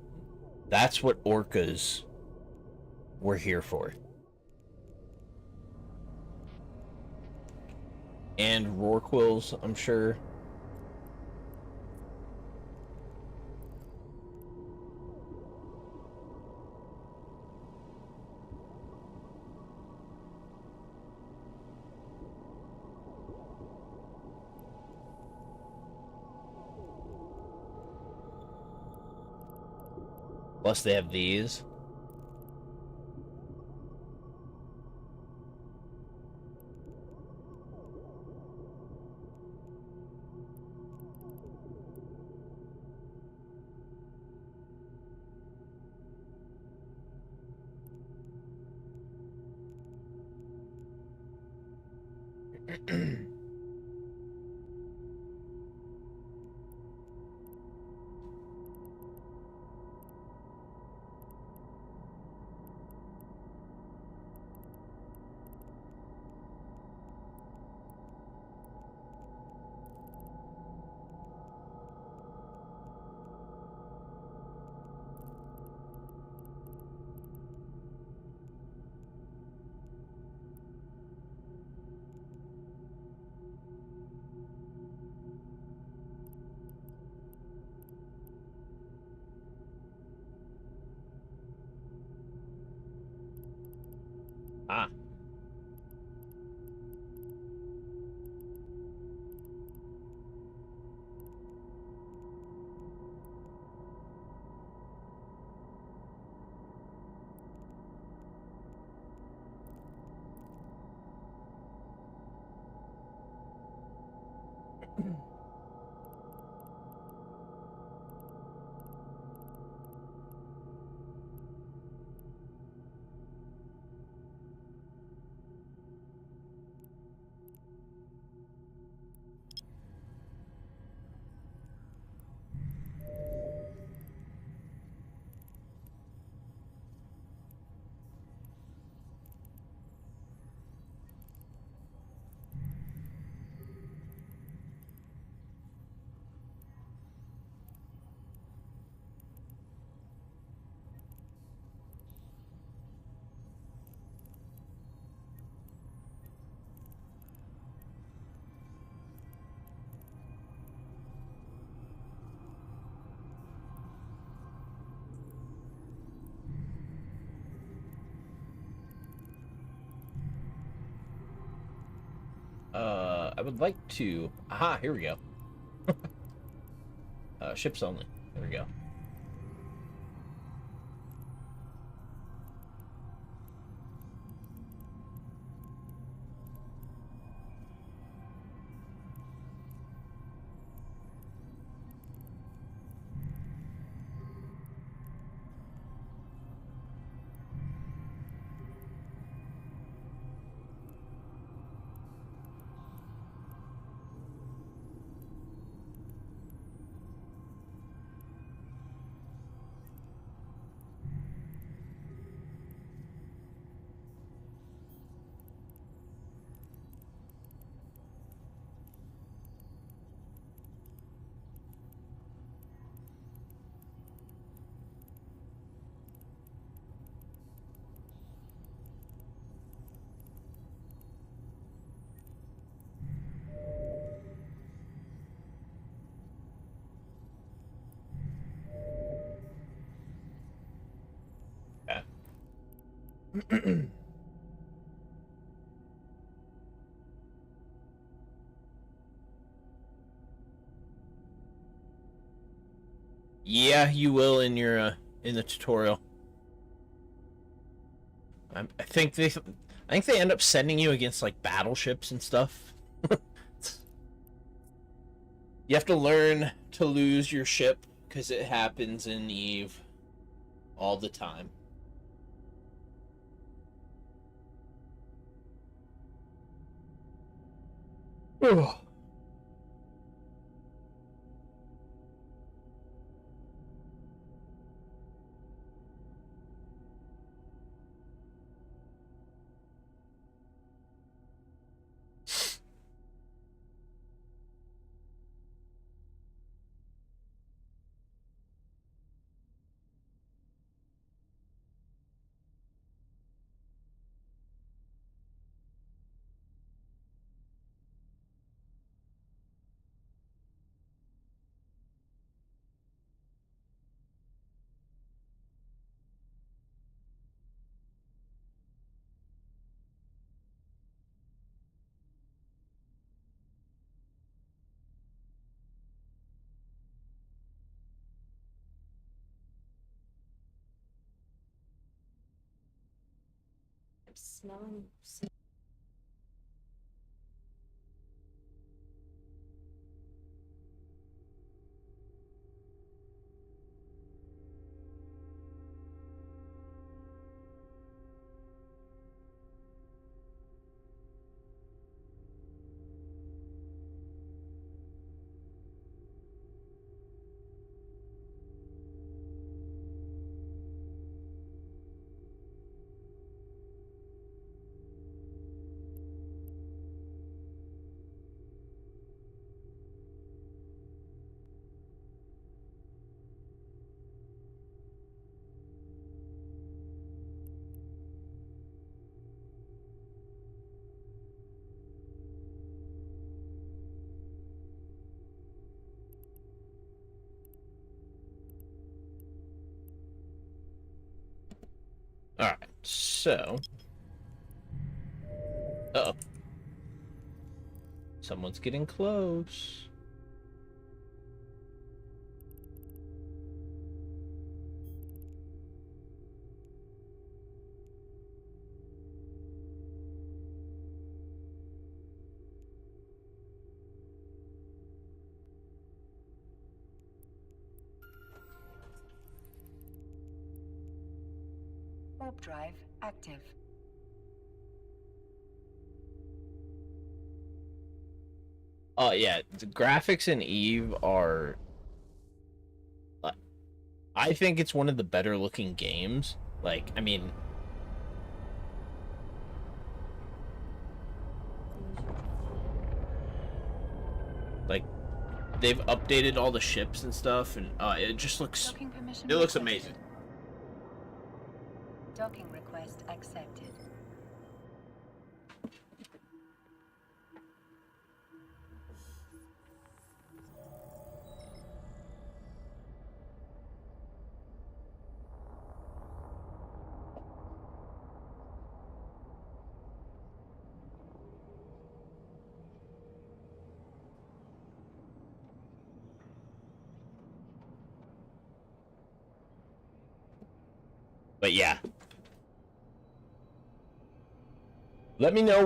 that's what orcas were here for. And rorquals, I'm sure. Plus they have these. Ah. I would like to. Aha, here we go. Ships only. There we go. Yeah, you will in your in the tutorial. I think they end up sending you against like battleships and stuff. You have to learn to lose your ship because it happens in Eve all the time. Ugh. I'm smelling. All right, so. Uh oh. Someone's getting close. Warp drive active. Oh yeah, the graphics in Eve are. I think it's one of the better looking games. Like, I mean, like they've updated all the ships and stuff, and it just looks. Docking permission It looks requested. amazing. Docking request accepted. But yeah. Let me know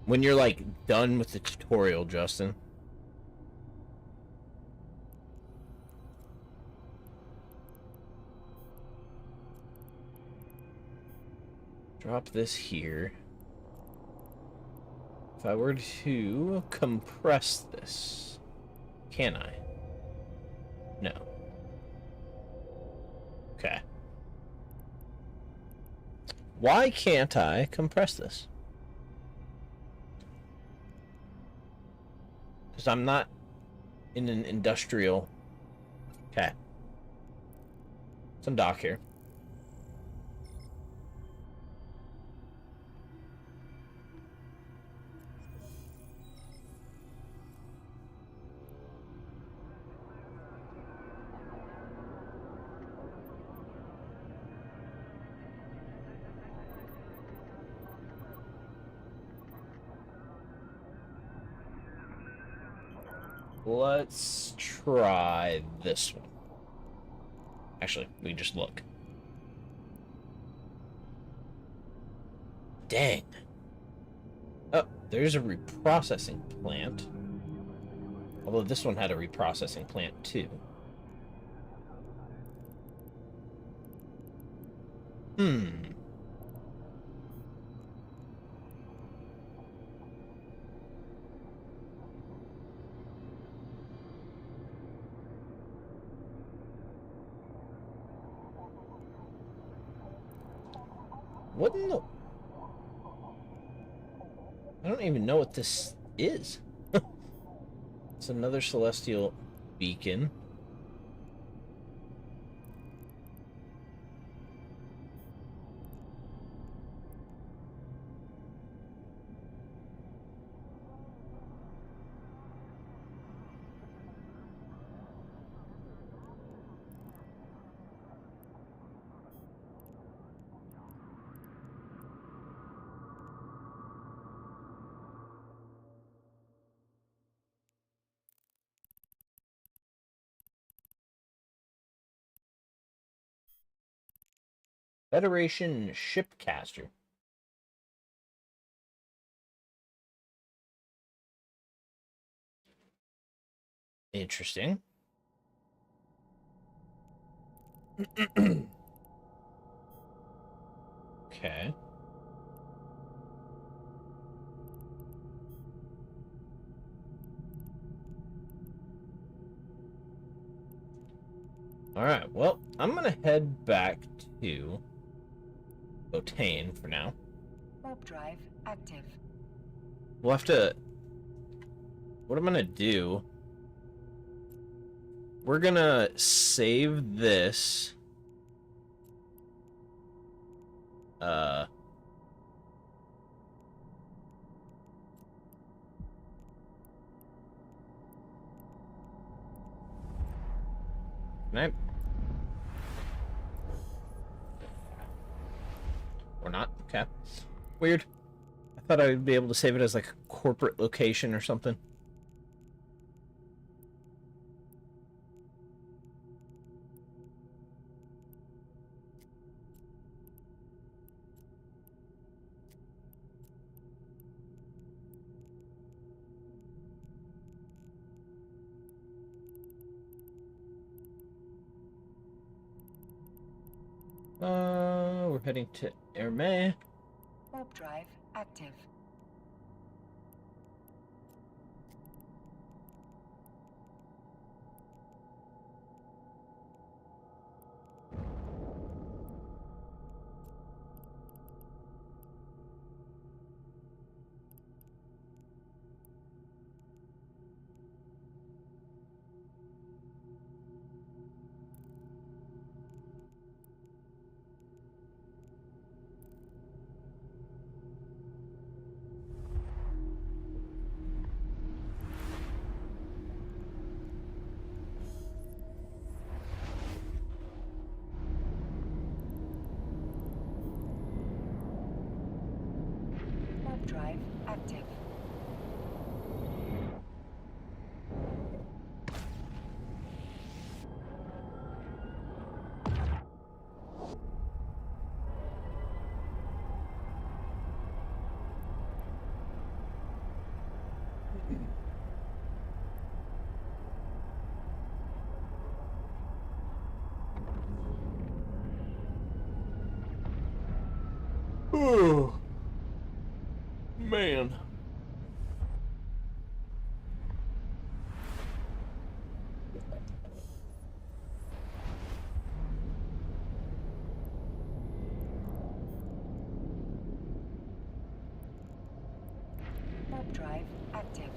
when you're like done with the tutorial, Justin. Drop this here. If I were to compress this, can I? No. Okay. Why can't I compress this? Because I'm not in an industrial. Okay. Some dock here. Let's try this one. Actually, we just look. Dang. Oh, there's a reprocessing plant. Although this one had a reprocessing plant too. What in the... I don't even know what this is. It's another celestial beacon. Federation Shipcaster. Interesting. Okay. Alright, well, I'm gonna head back to Botane for now. Warp drive active. We'll have to... What I'm gonna do... We're gonna save this. Can I... Or not? Okay. Weird. I thought I'd be able to save it as like a corporate location or something. We're heading to Hermé. Warp drive active. Warp drive active. Oh, man. Warp drive active.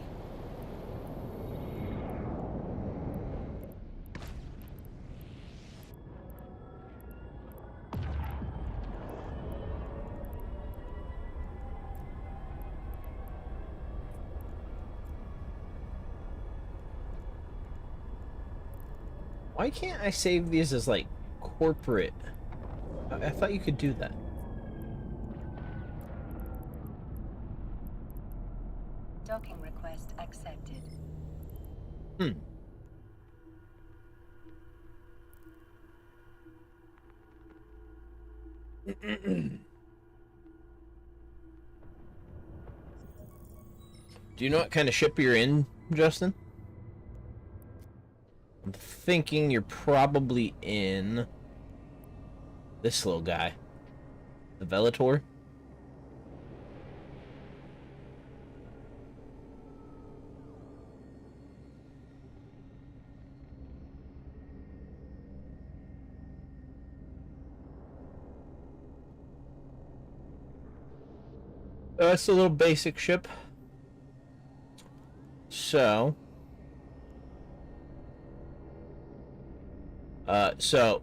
Why can't I save these as like corporate? I thought you could do that. Docking request accepted. Hmm. Do you know what kind of ship you're in, Justin? I'm thinking you're probably in this little guy. The Velator? It's a little basic ship. So... so...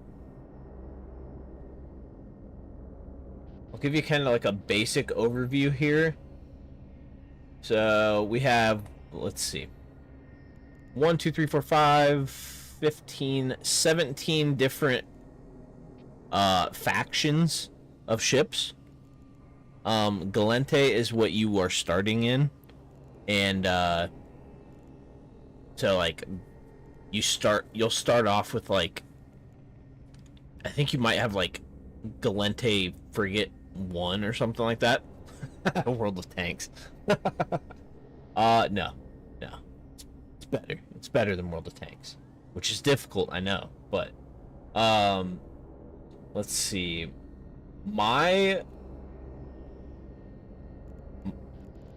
I'll give you kind of like a basic overview here. So, we have... Let's see. 1, 2, 3, 4, 5, 15, 17 different factions of ships. Gallente is what you are starting in, and so like you'll start off with like, I think you might have like Gallente Frigate 1 or something like that. World of Tanks. No, it's better. It's better than World of Tanks, which is difficult, I know, but let's see.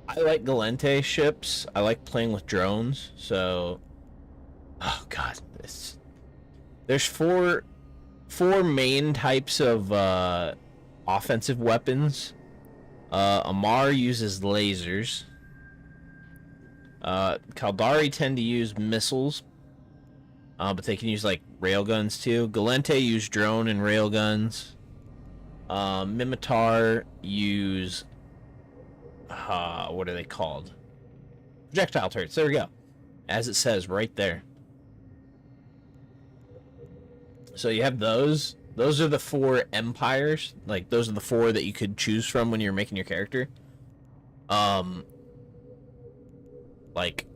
I like Gallente ships. I like playing with drones. So, oh god, there's four main types of offensive weapons. Amar uses lasers. Caldari tend to use missiles, but they can use like railguns too. Gallente use drone and railguns. Mimitar use what are they called? Projectile turrets. There we go. As it says right there. So you have those. Those are the 4 empires. Like, those are the 4 that you could choose from when you're making your character. Like,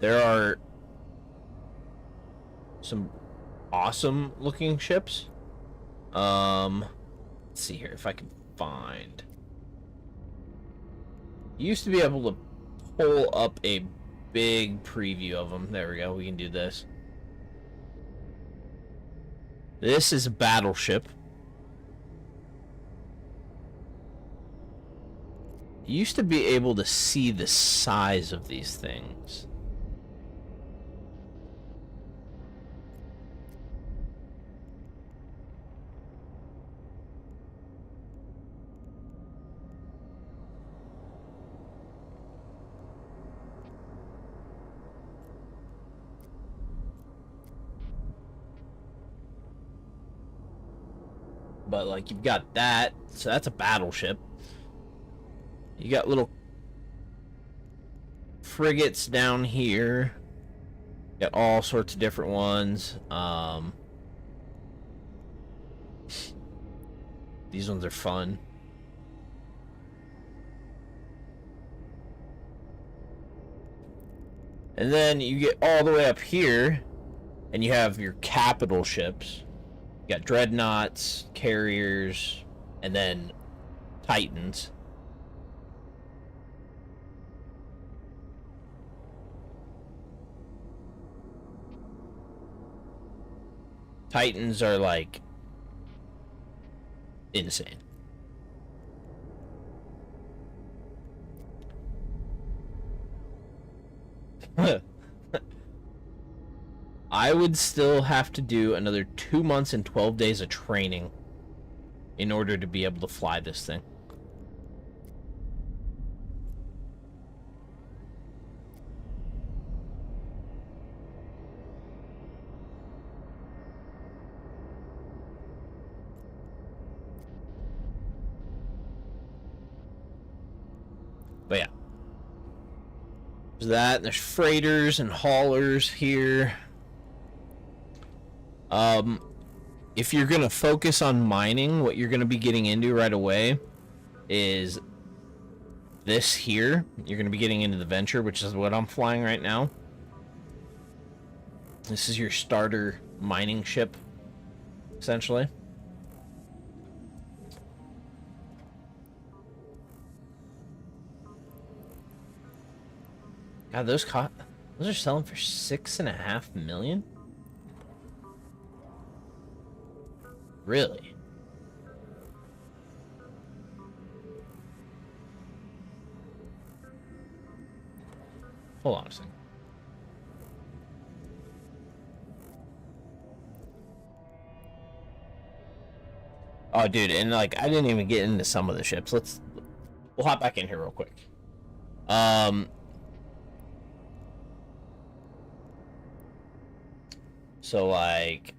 there are some awesome looking ships. Let's see here if I can find. You used to be able to pull up a big preview of them. There we go. We can do this. This is a battleship. You used to be able to see the size of these things. But, like, you've got that. So that's a battleship. You got little frigates down here. Got all sorts of different ones. These ones are fun. And then you get all the way up here, and you have your capital ships. You got dreadnoughts, carriers, and then titans. Titans are like insane. I would still have to do another 2 months and 12 days of training in order to be able to fly this thing. But yeah. There's that, and there's freighters and haulers here. If you're gonna focus on mining, what you're gonna be getting into right away is this here. You're gonna be getting into the Venture, which is what I'm flying right now. This is your starter mining ship, essentially. God, those are selling for 6.5 million? Really? Hold on a second. Oh, dude, and like I didn't even get into some of the ships. We'll hop back in here real quick. So like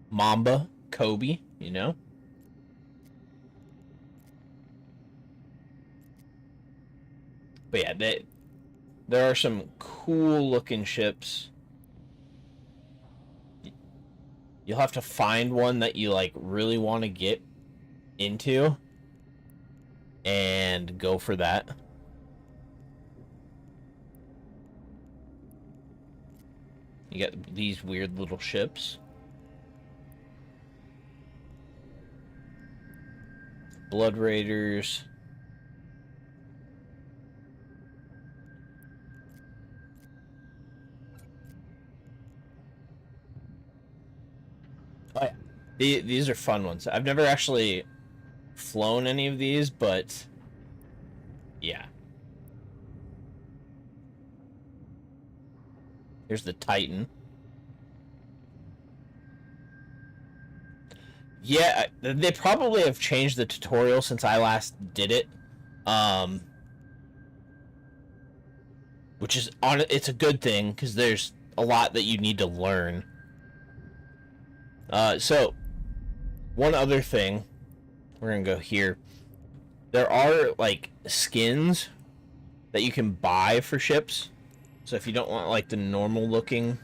Mamba, Kobe, you know? But yeah, there are some cool looking ships. You'll have to find one that you like really want to get into and go for that. You got these weird little ships. Blood Raiders. Oh, yeah. These are fun ones. I've never actually flown any of these, but yeah. Here's the Titan. Yeah, they probably have changed the tutorial since I last did it. Which is it's a good thing because there's a lot that you need to learn. So one other thing, we're gonna go here. There are like skins that you can buy for ships. So if you don't want like the normal looking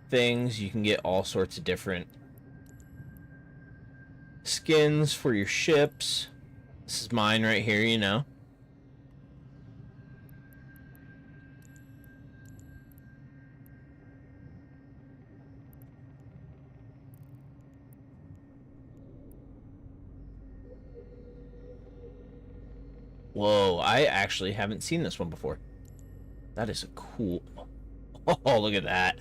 things, you can get all sorts of different skins for your ships. This is mine right here, you know. Whoa, I actually haven't seen this one before. That is a cool... Oh, look at that.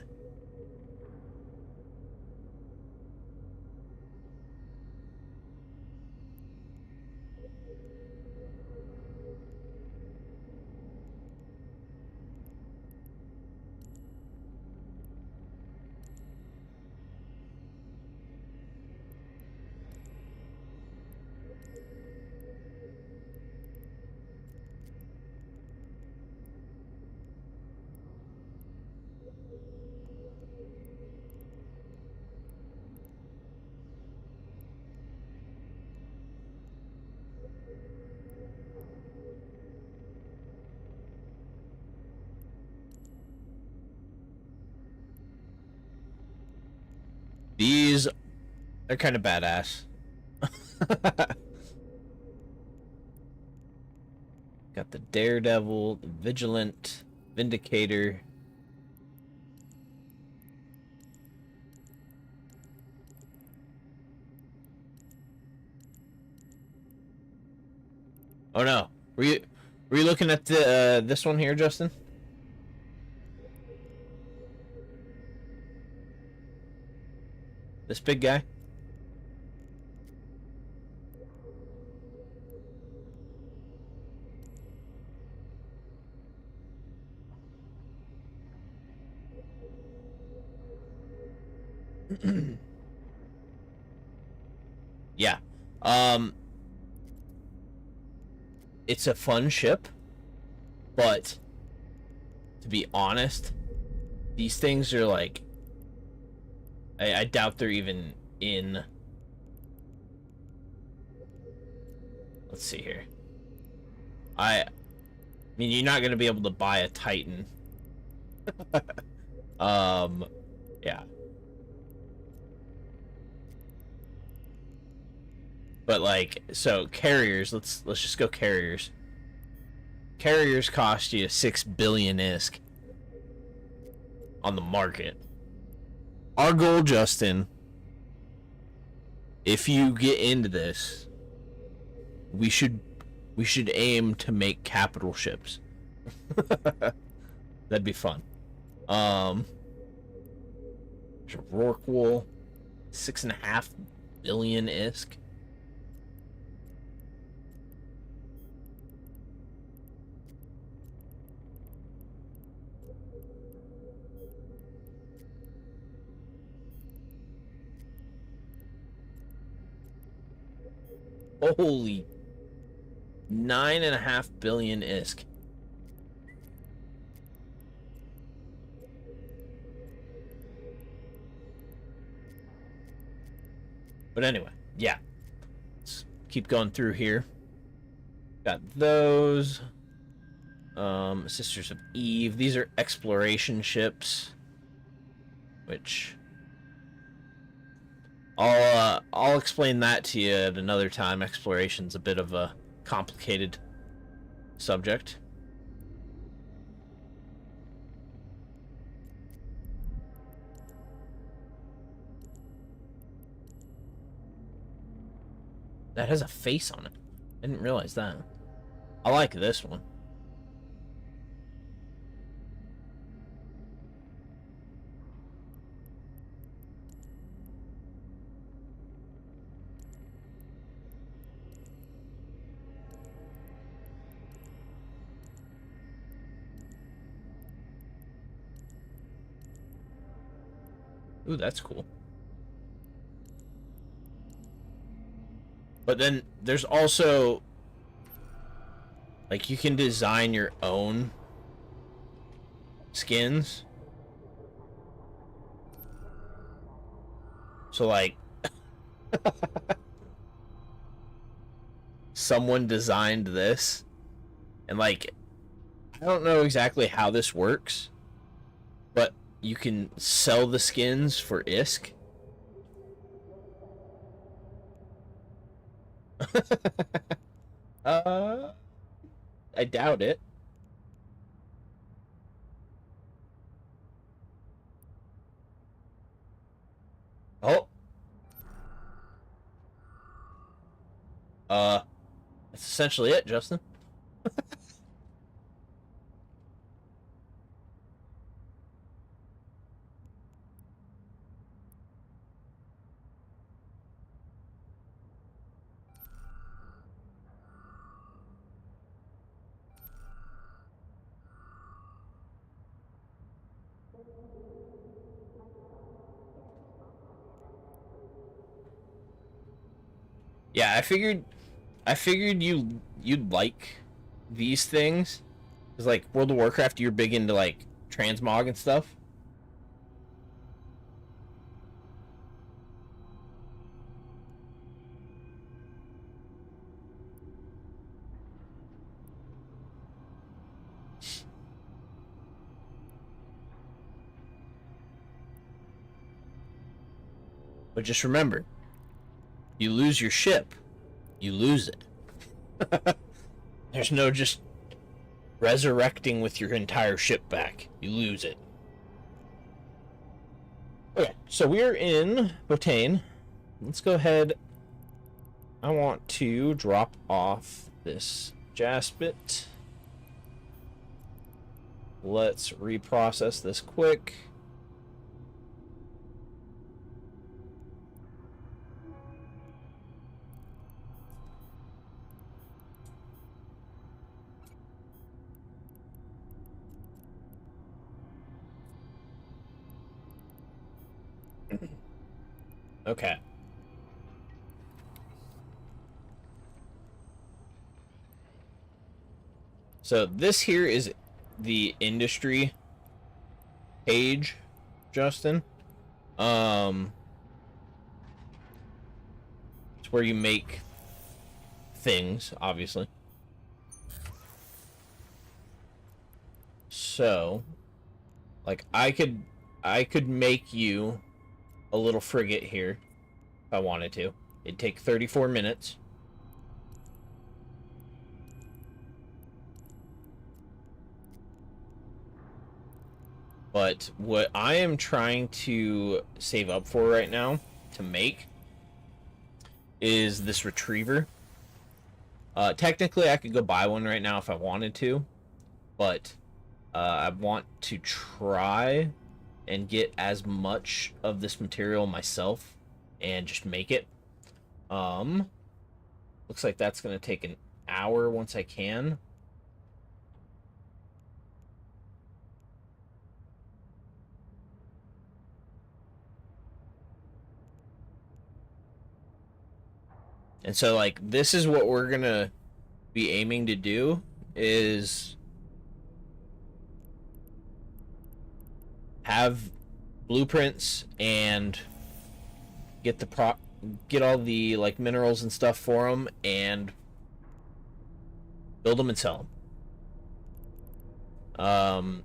These are kind of badass. Got the Daredevil, the Vigilant, Vindicator. Oh no, were you looking at the this one here, Justin? This big guy? Yeah. It's a fun ship, but to be honest, these things are like I doubt they're even in. Let's see here. I mean, you're not gonna be able to buy a Titan. Yeah. But like, so carriers. Let's just go carriers. Carriers cost you 6 billion ISK. on the market. Our goal, Justin, if you get into this, we should aim to make capital ships. That'd be fun. Rorqual, 6.5 billion ISK. Holy, 9.5 billion ISK. But anyway, yeah. Let's keep going through here. Got those. Sisters of Eve. These are exploration ships. Which I'll explain that to you at another time. Exploration's a bit of a complicated subject. That has a face on it. I didn't realize that. I like this one. Ooh, that's cool. But then there's also, like, you can design your own skins. So, like, someone designed this, and, like, I don't know exactly how this works, but you can sell the skins for ISK. I doubt it. Oh. That's essentially it, Justin. Yeah, I figured you'd like these things. Cause like World of Warcraft, you're big into like transmog and stuff. But just remember, you lose your ship, you lose it. There's no just resurrecting with your entire ship back. You lose it. Okay, so we're in Botane. Let's go ahead. I want to drop off this Jaspit. Let's reprocess this quick. Okay. So this here is the industry page, Justin. It's where you make things, obviously. So, like I could make you a little frigate here if I wanted to. It'd take 34 minutes. But what I am trying to save up for right now to make is this retriever. Technically, I could go buy one right now if I wanted to, but I want to try and get as much of this material myself and just make it. Looks like that's going to take an hour once I can. And so, like, this is what we're going to be aiming to do is have blueprints and get get all the like minerals and stuff for them and build them and sell them.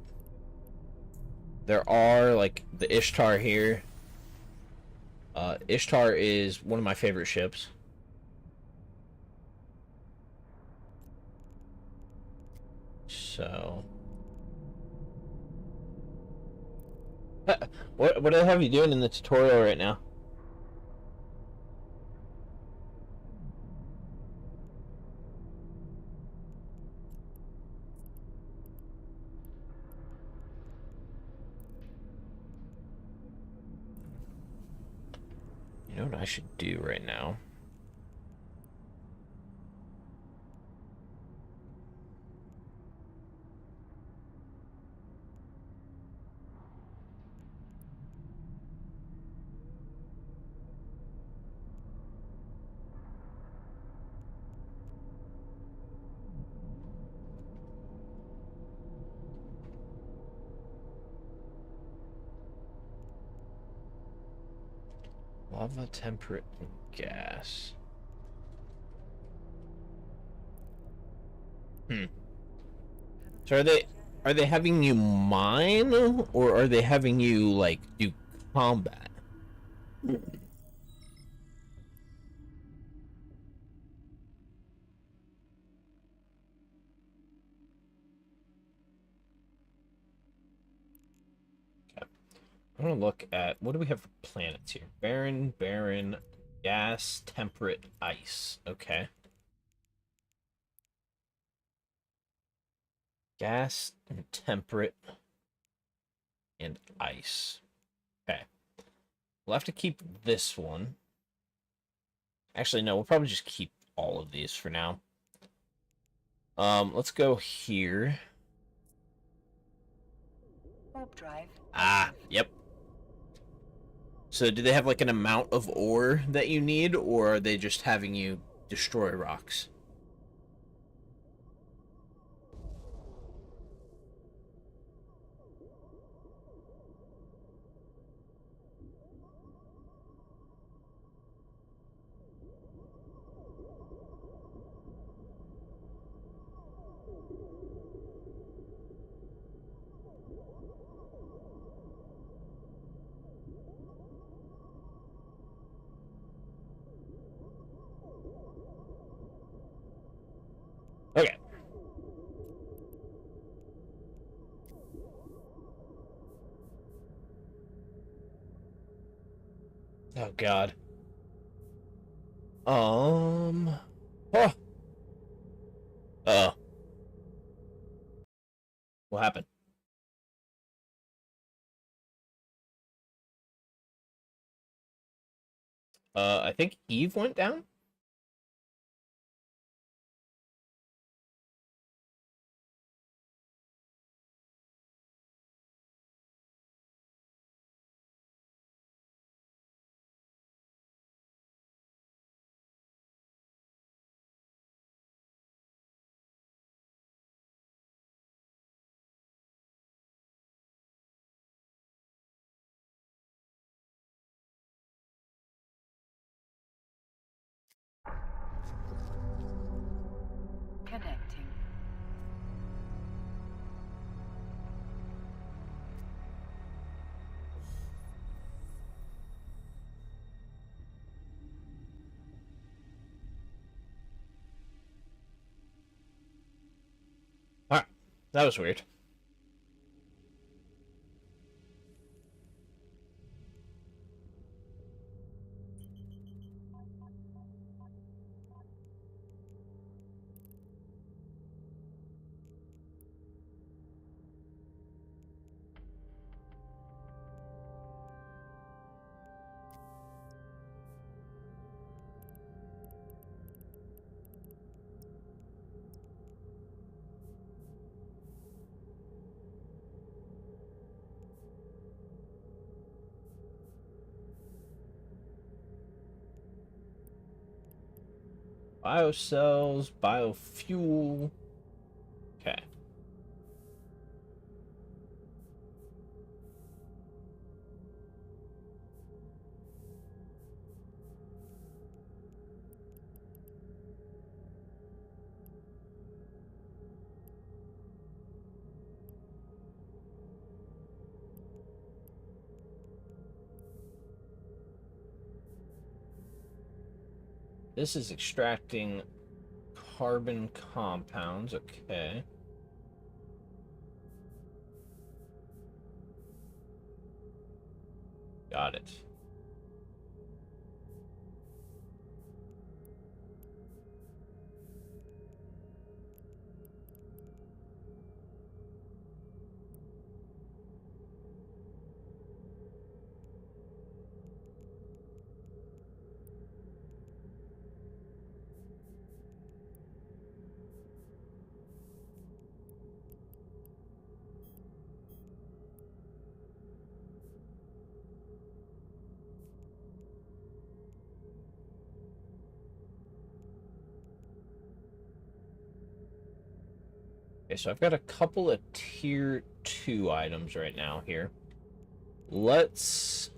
There are like the Ishtar here. Ishtar is one of my favorite ships. So what the hell are you doing in the tutorial right now? You know what I should do right now? Lava, temperate, and gas. So are they having you mine or are they having you like do combat? I'm gonna look at what do we have for planets here? Barren, barren, gas, temperate, ice. Okay. Gas and temperate and ice. Okay. We'll have to keep this one. Actually, no, we'll probably just keep all of these for now. Let's go here. Warp drive. Ah, yep. So do they have like an amount of ore that you need, or are they just having you destroy rocks? Okay. Oh God. Oh. What happened? I think Eve went down. Connecting. All right. That was weird. Biocells, biofuel. Okay. This is extracting carbon compounds. Okay. Got it. Okay, so I've got a couple of tier 2 items right now here. Let's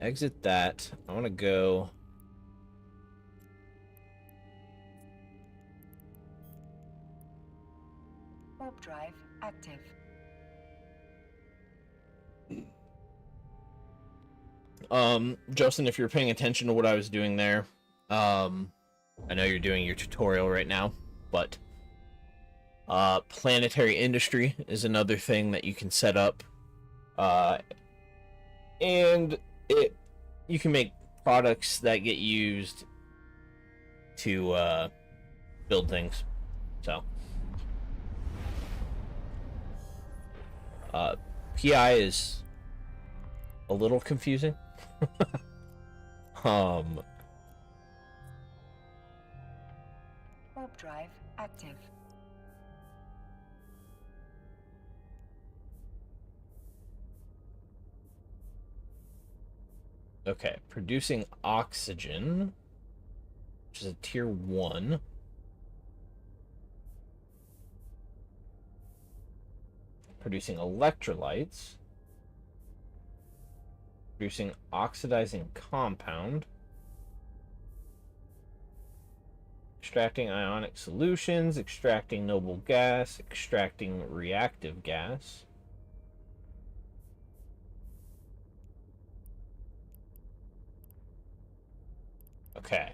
exit that. I want to go... Warp drive active. Justin, if you're paying attention to what I was doing there, I know you're doing your tutorial right now, but planetary industry is another thing that you can set up, and you can make products that get used to build things. So PI is a little confusing. Warp drive active. Okay, producing oxygen, which is a tier 1. Producing electrolytes. Producing oxidizing compound. Extracting ionic solutions, extracting noble gas, extracting reactive gas. Okay.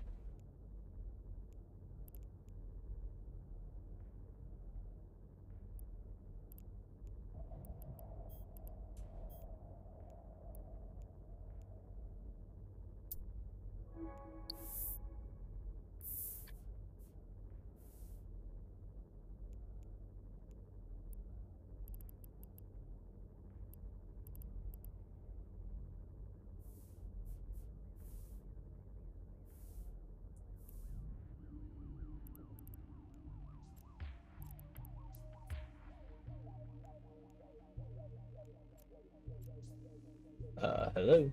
Hello.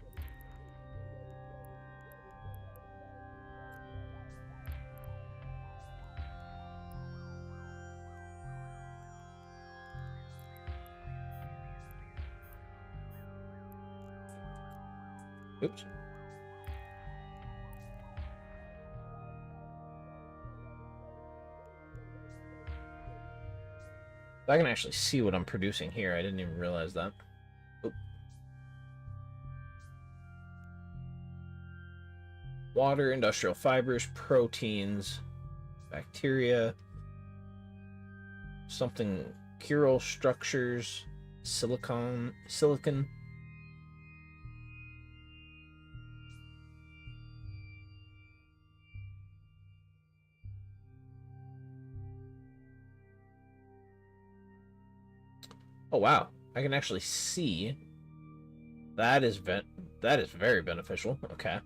Oops. I can actually see what I'm producing here. I didn't even realize that. Oop. Water, industrial fibers, proteins, bacteria, something, chiral structures, silicon. Oh wow, I can actually see. That is very beneficial. Okay.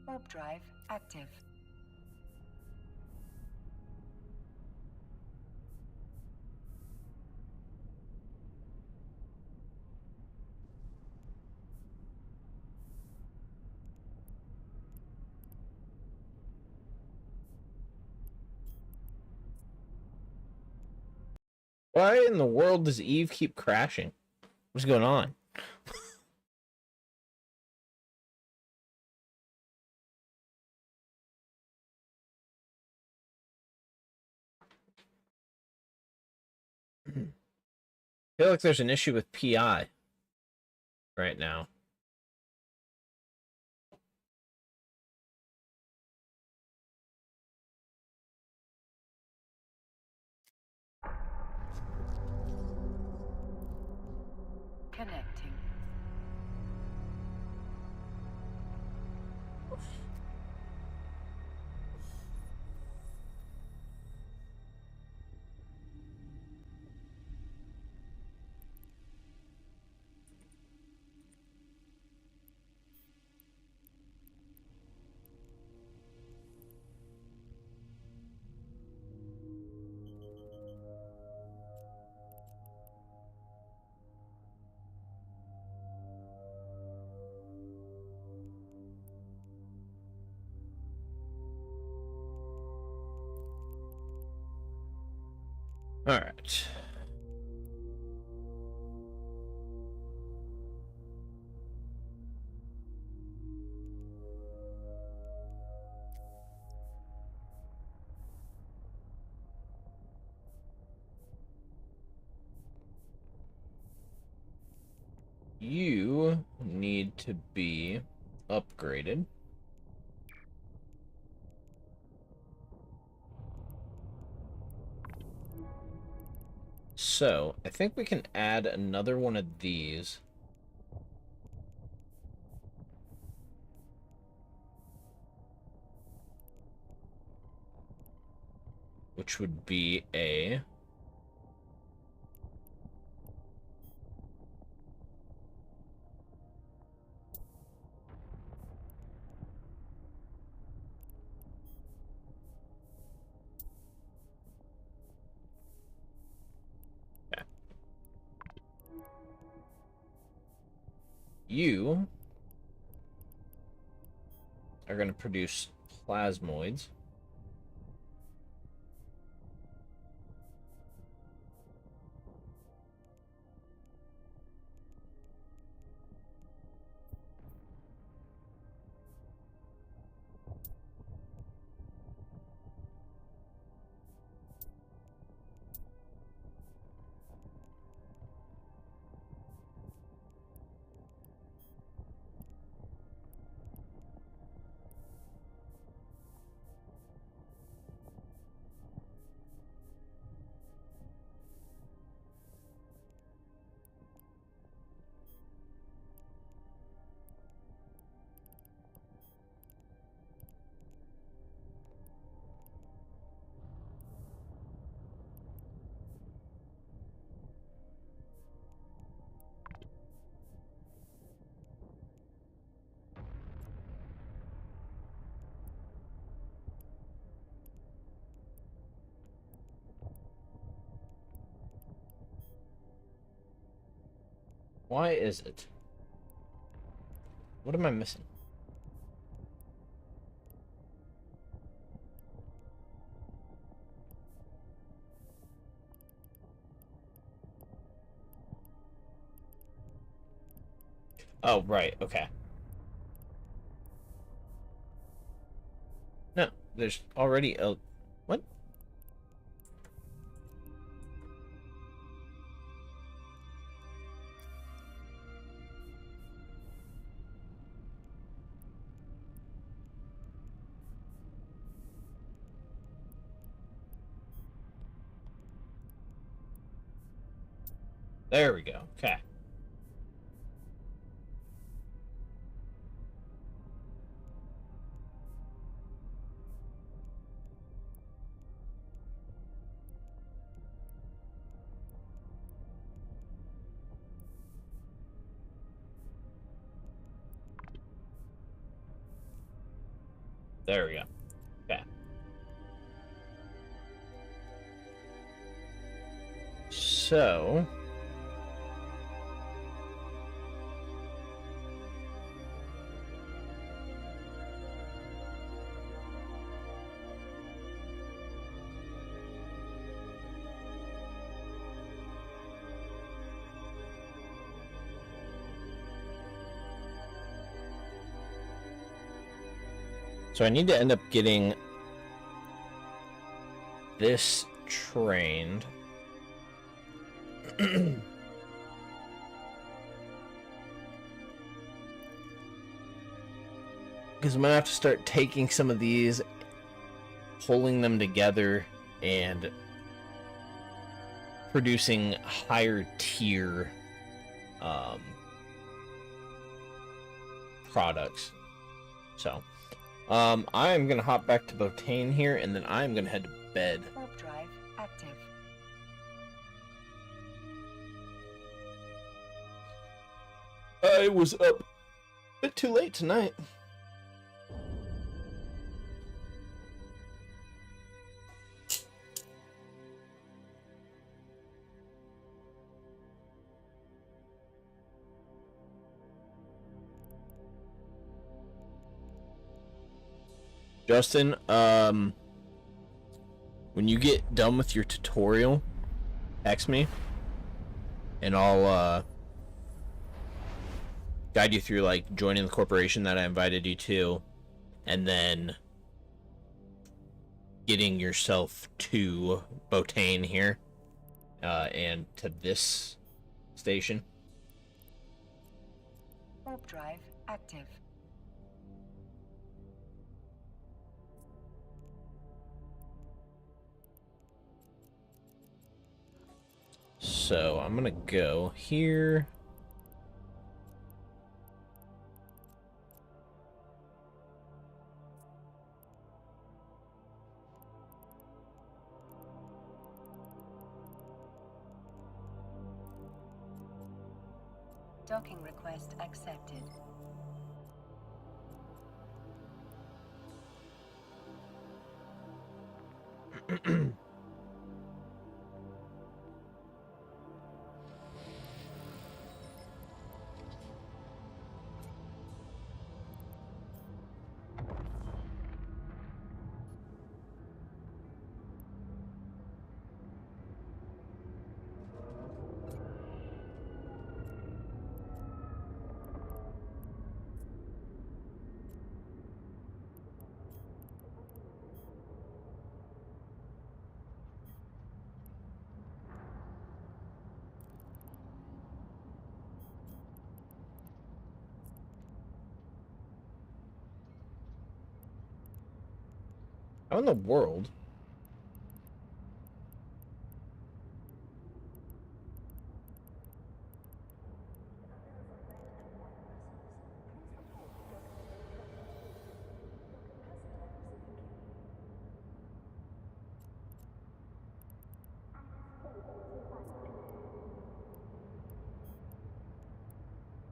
Warp drive active. Why in the world does Eve keep crashing? What's going on? I feel like there's an issue with PI right now. Connecting. All right. You need to be upgraded. So, I think we can add another one of these. Which would be a... Yeah. You are going to produce plasmoids. Why is it? What am I missing? Oh, right, okay. No, there's already a... What? There we go, okay. There we go. Okay. So... So I need to end up getting this trained. Because I'm going to have to start taking some of these, pulling them together, and producing higher tier products. So... I'm gonna hop back to Botane here, and then I'm gonna head to bed. Warp drive active. I was up a bit too late tonight. Justin, when you get done with your tutorial, text me, and I'll, guide you through, like, joining the corporation that I invited you to, and then getting yourself to Botane here, and to this station. Warp drive active. So I'm gonna go here. Docking request accepted. How in the world?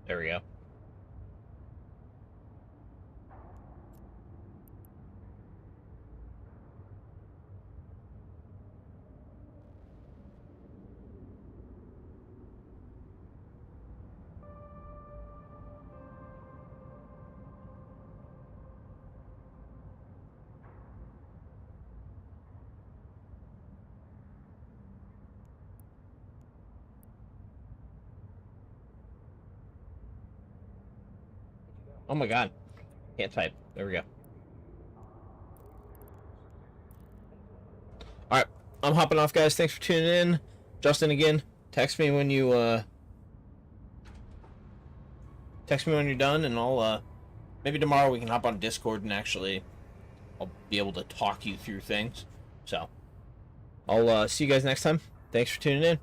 There we go. Oh my god. Can't type. There we go. Alright. I'm hopping off, guys. Thanks for tuning in. Justin, again, text me when you, text me when you're done, and I'll, maybe tomorrow we can hop on Discord and actually I'll be able to talk you through things. So, I'll, see you guys next time. Thanks for tuning in.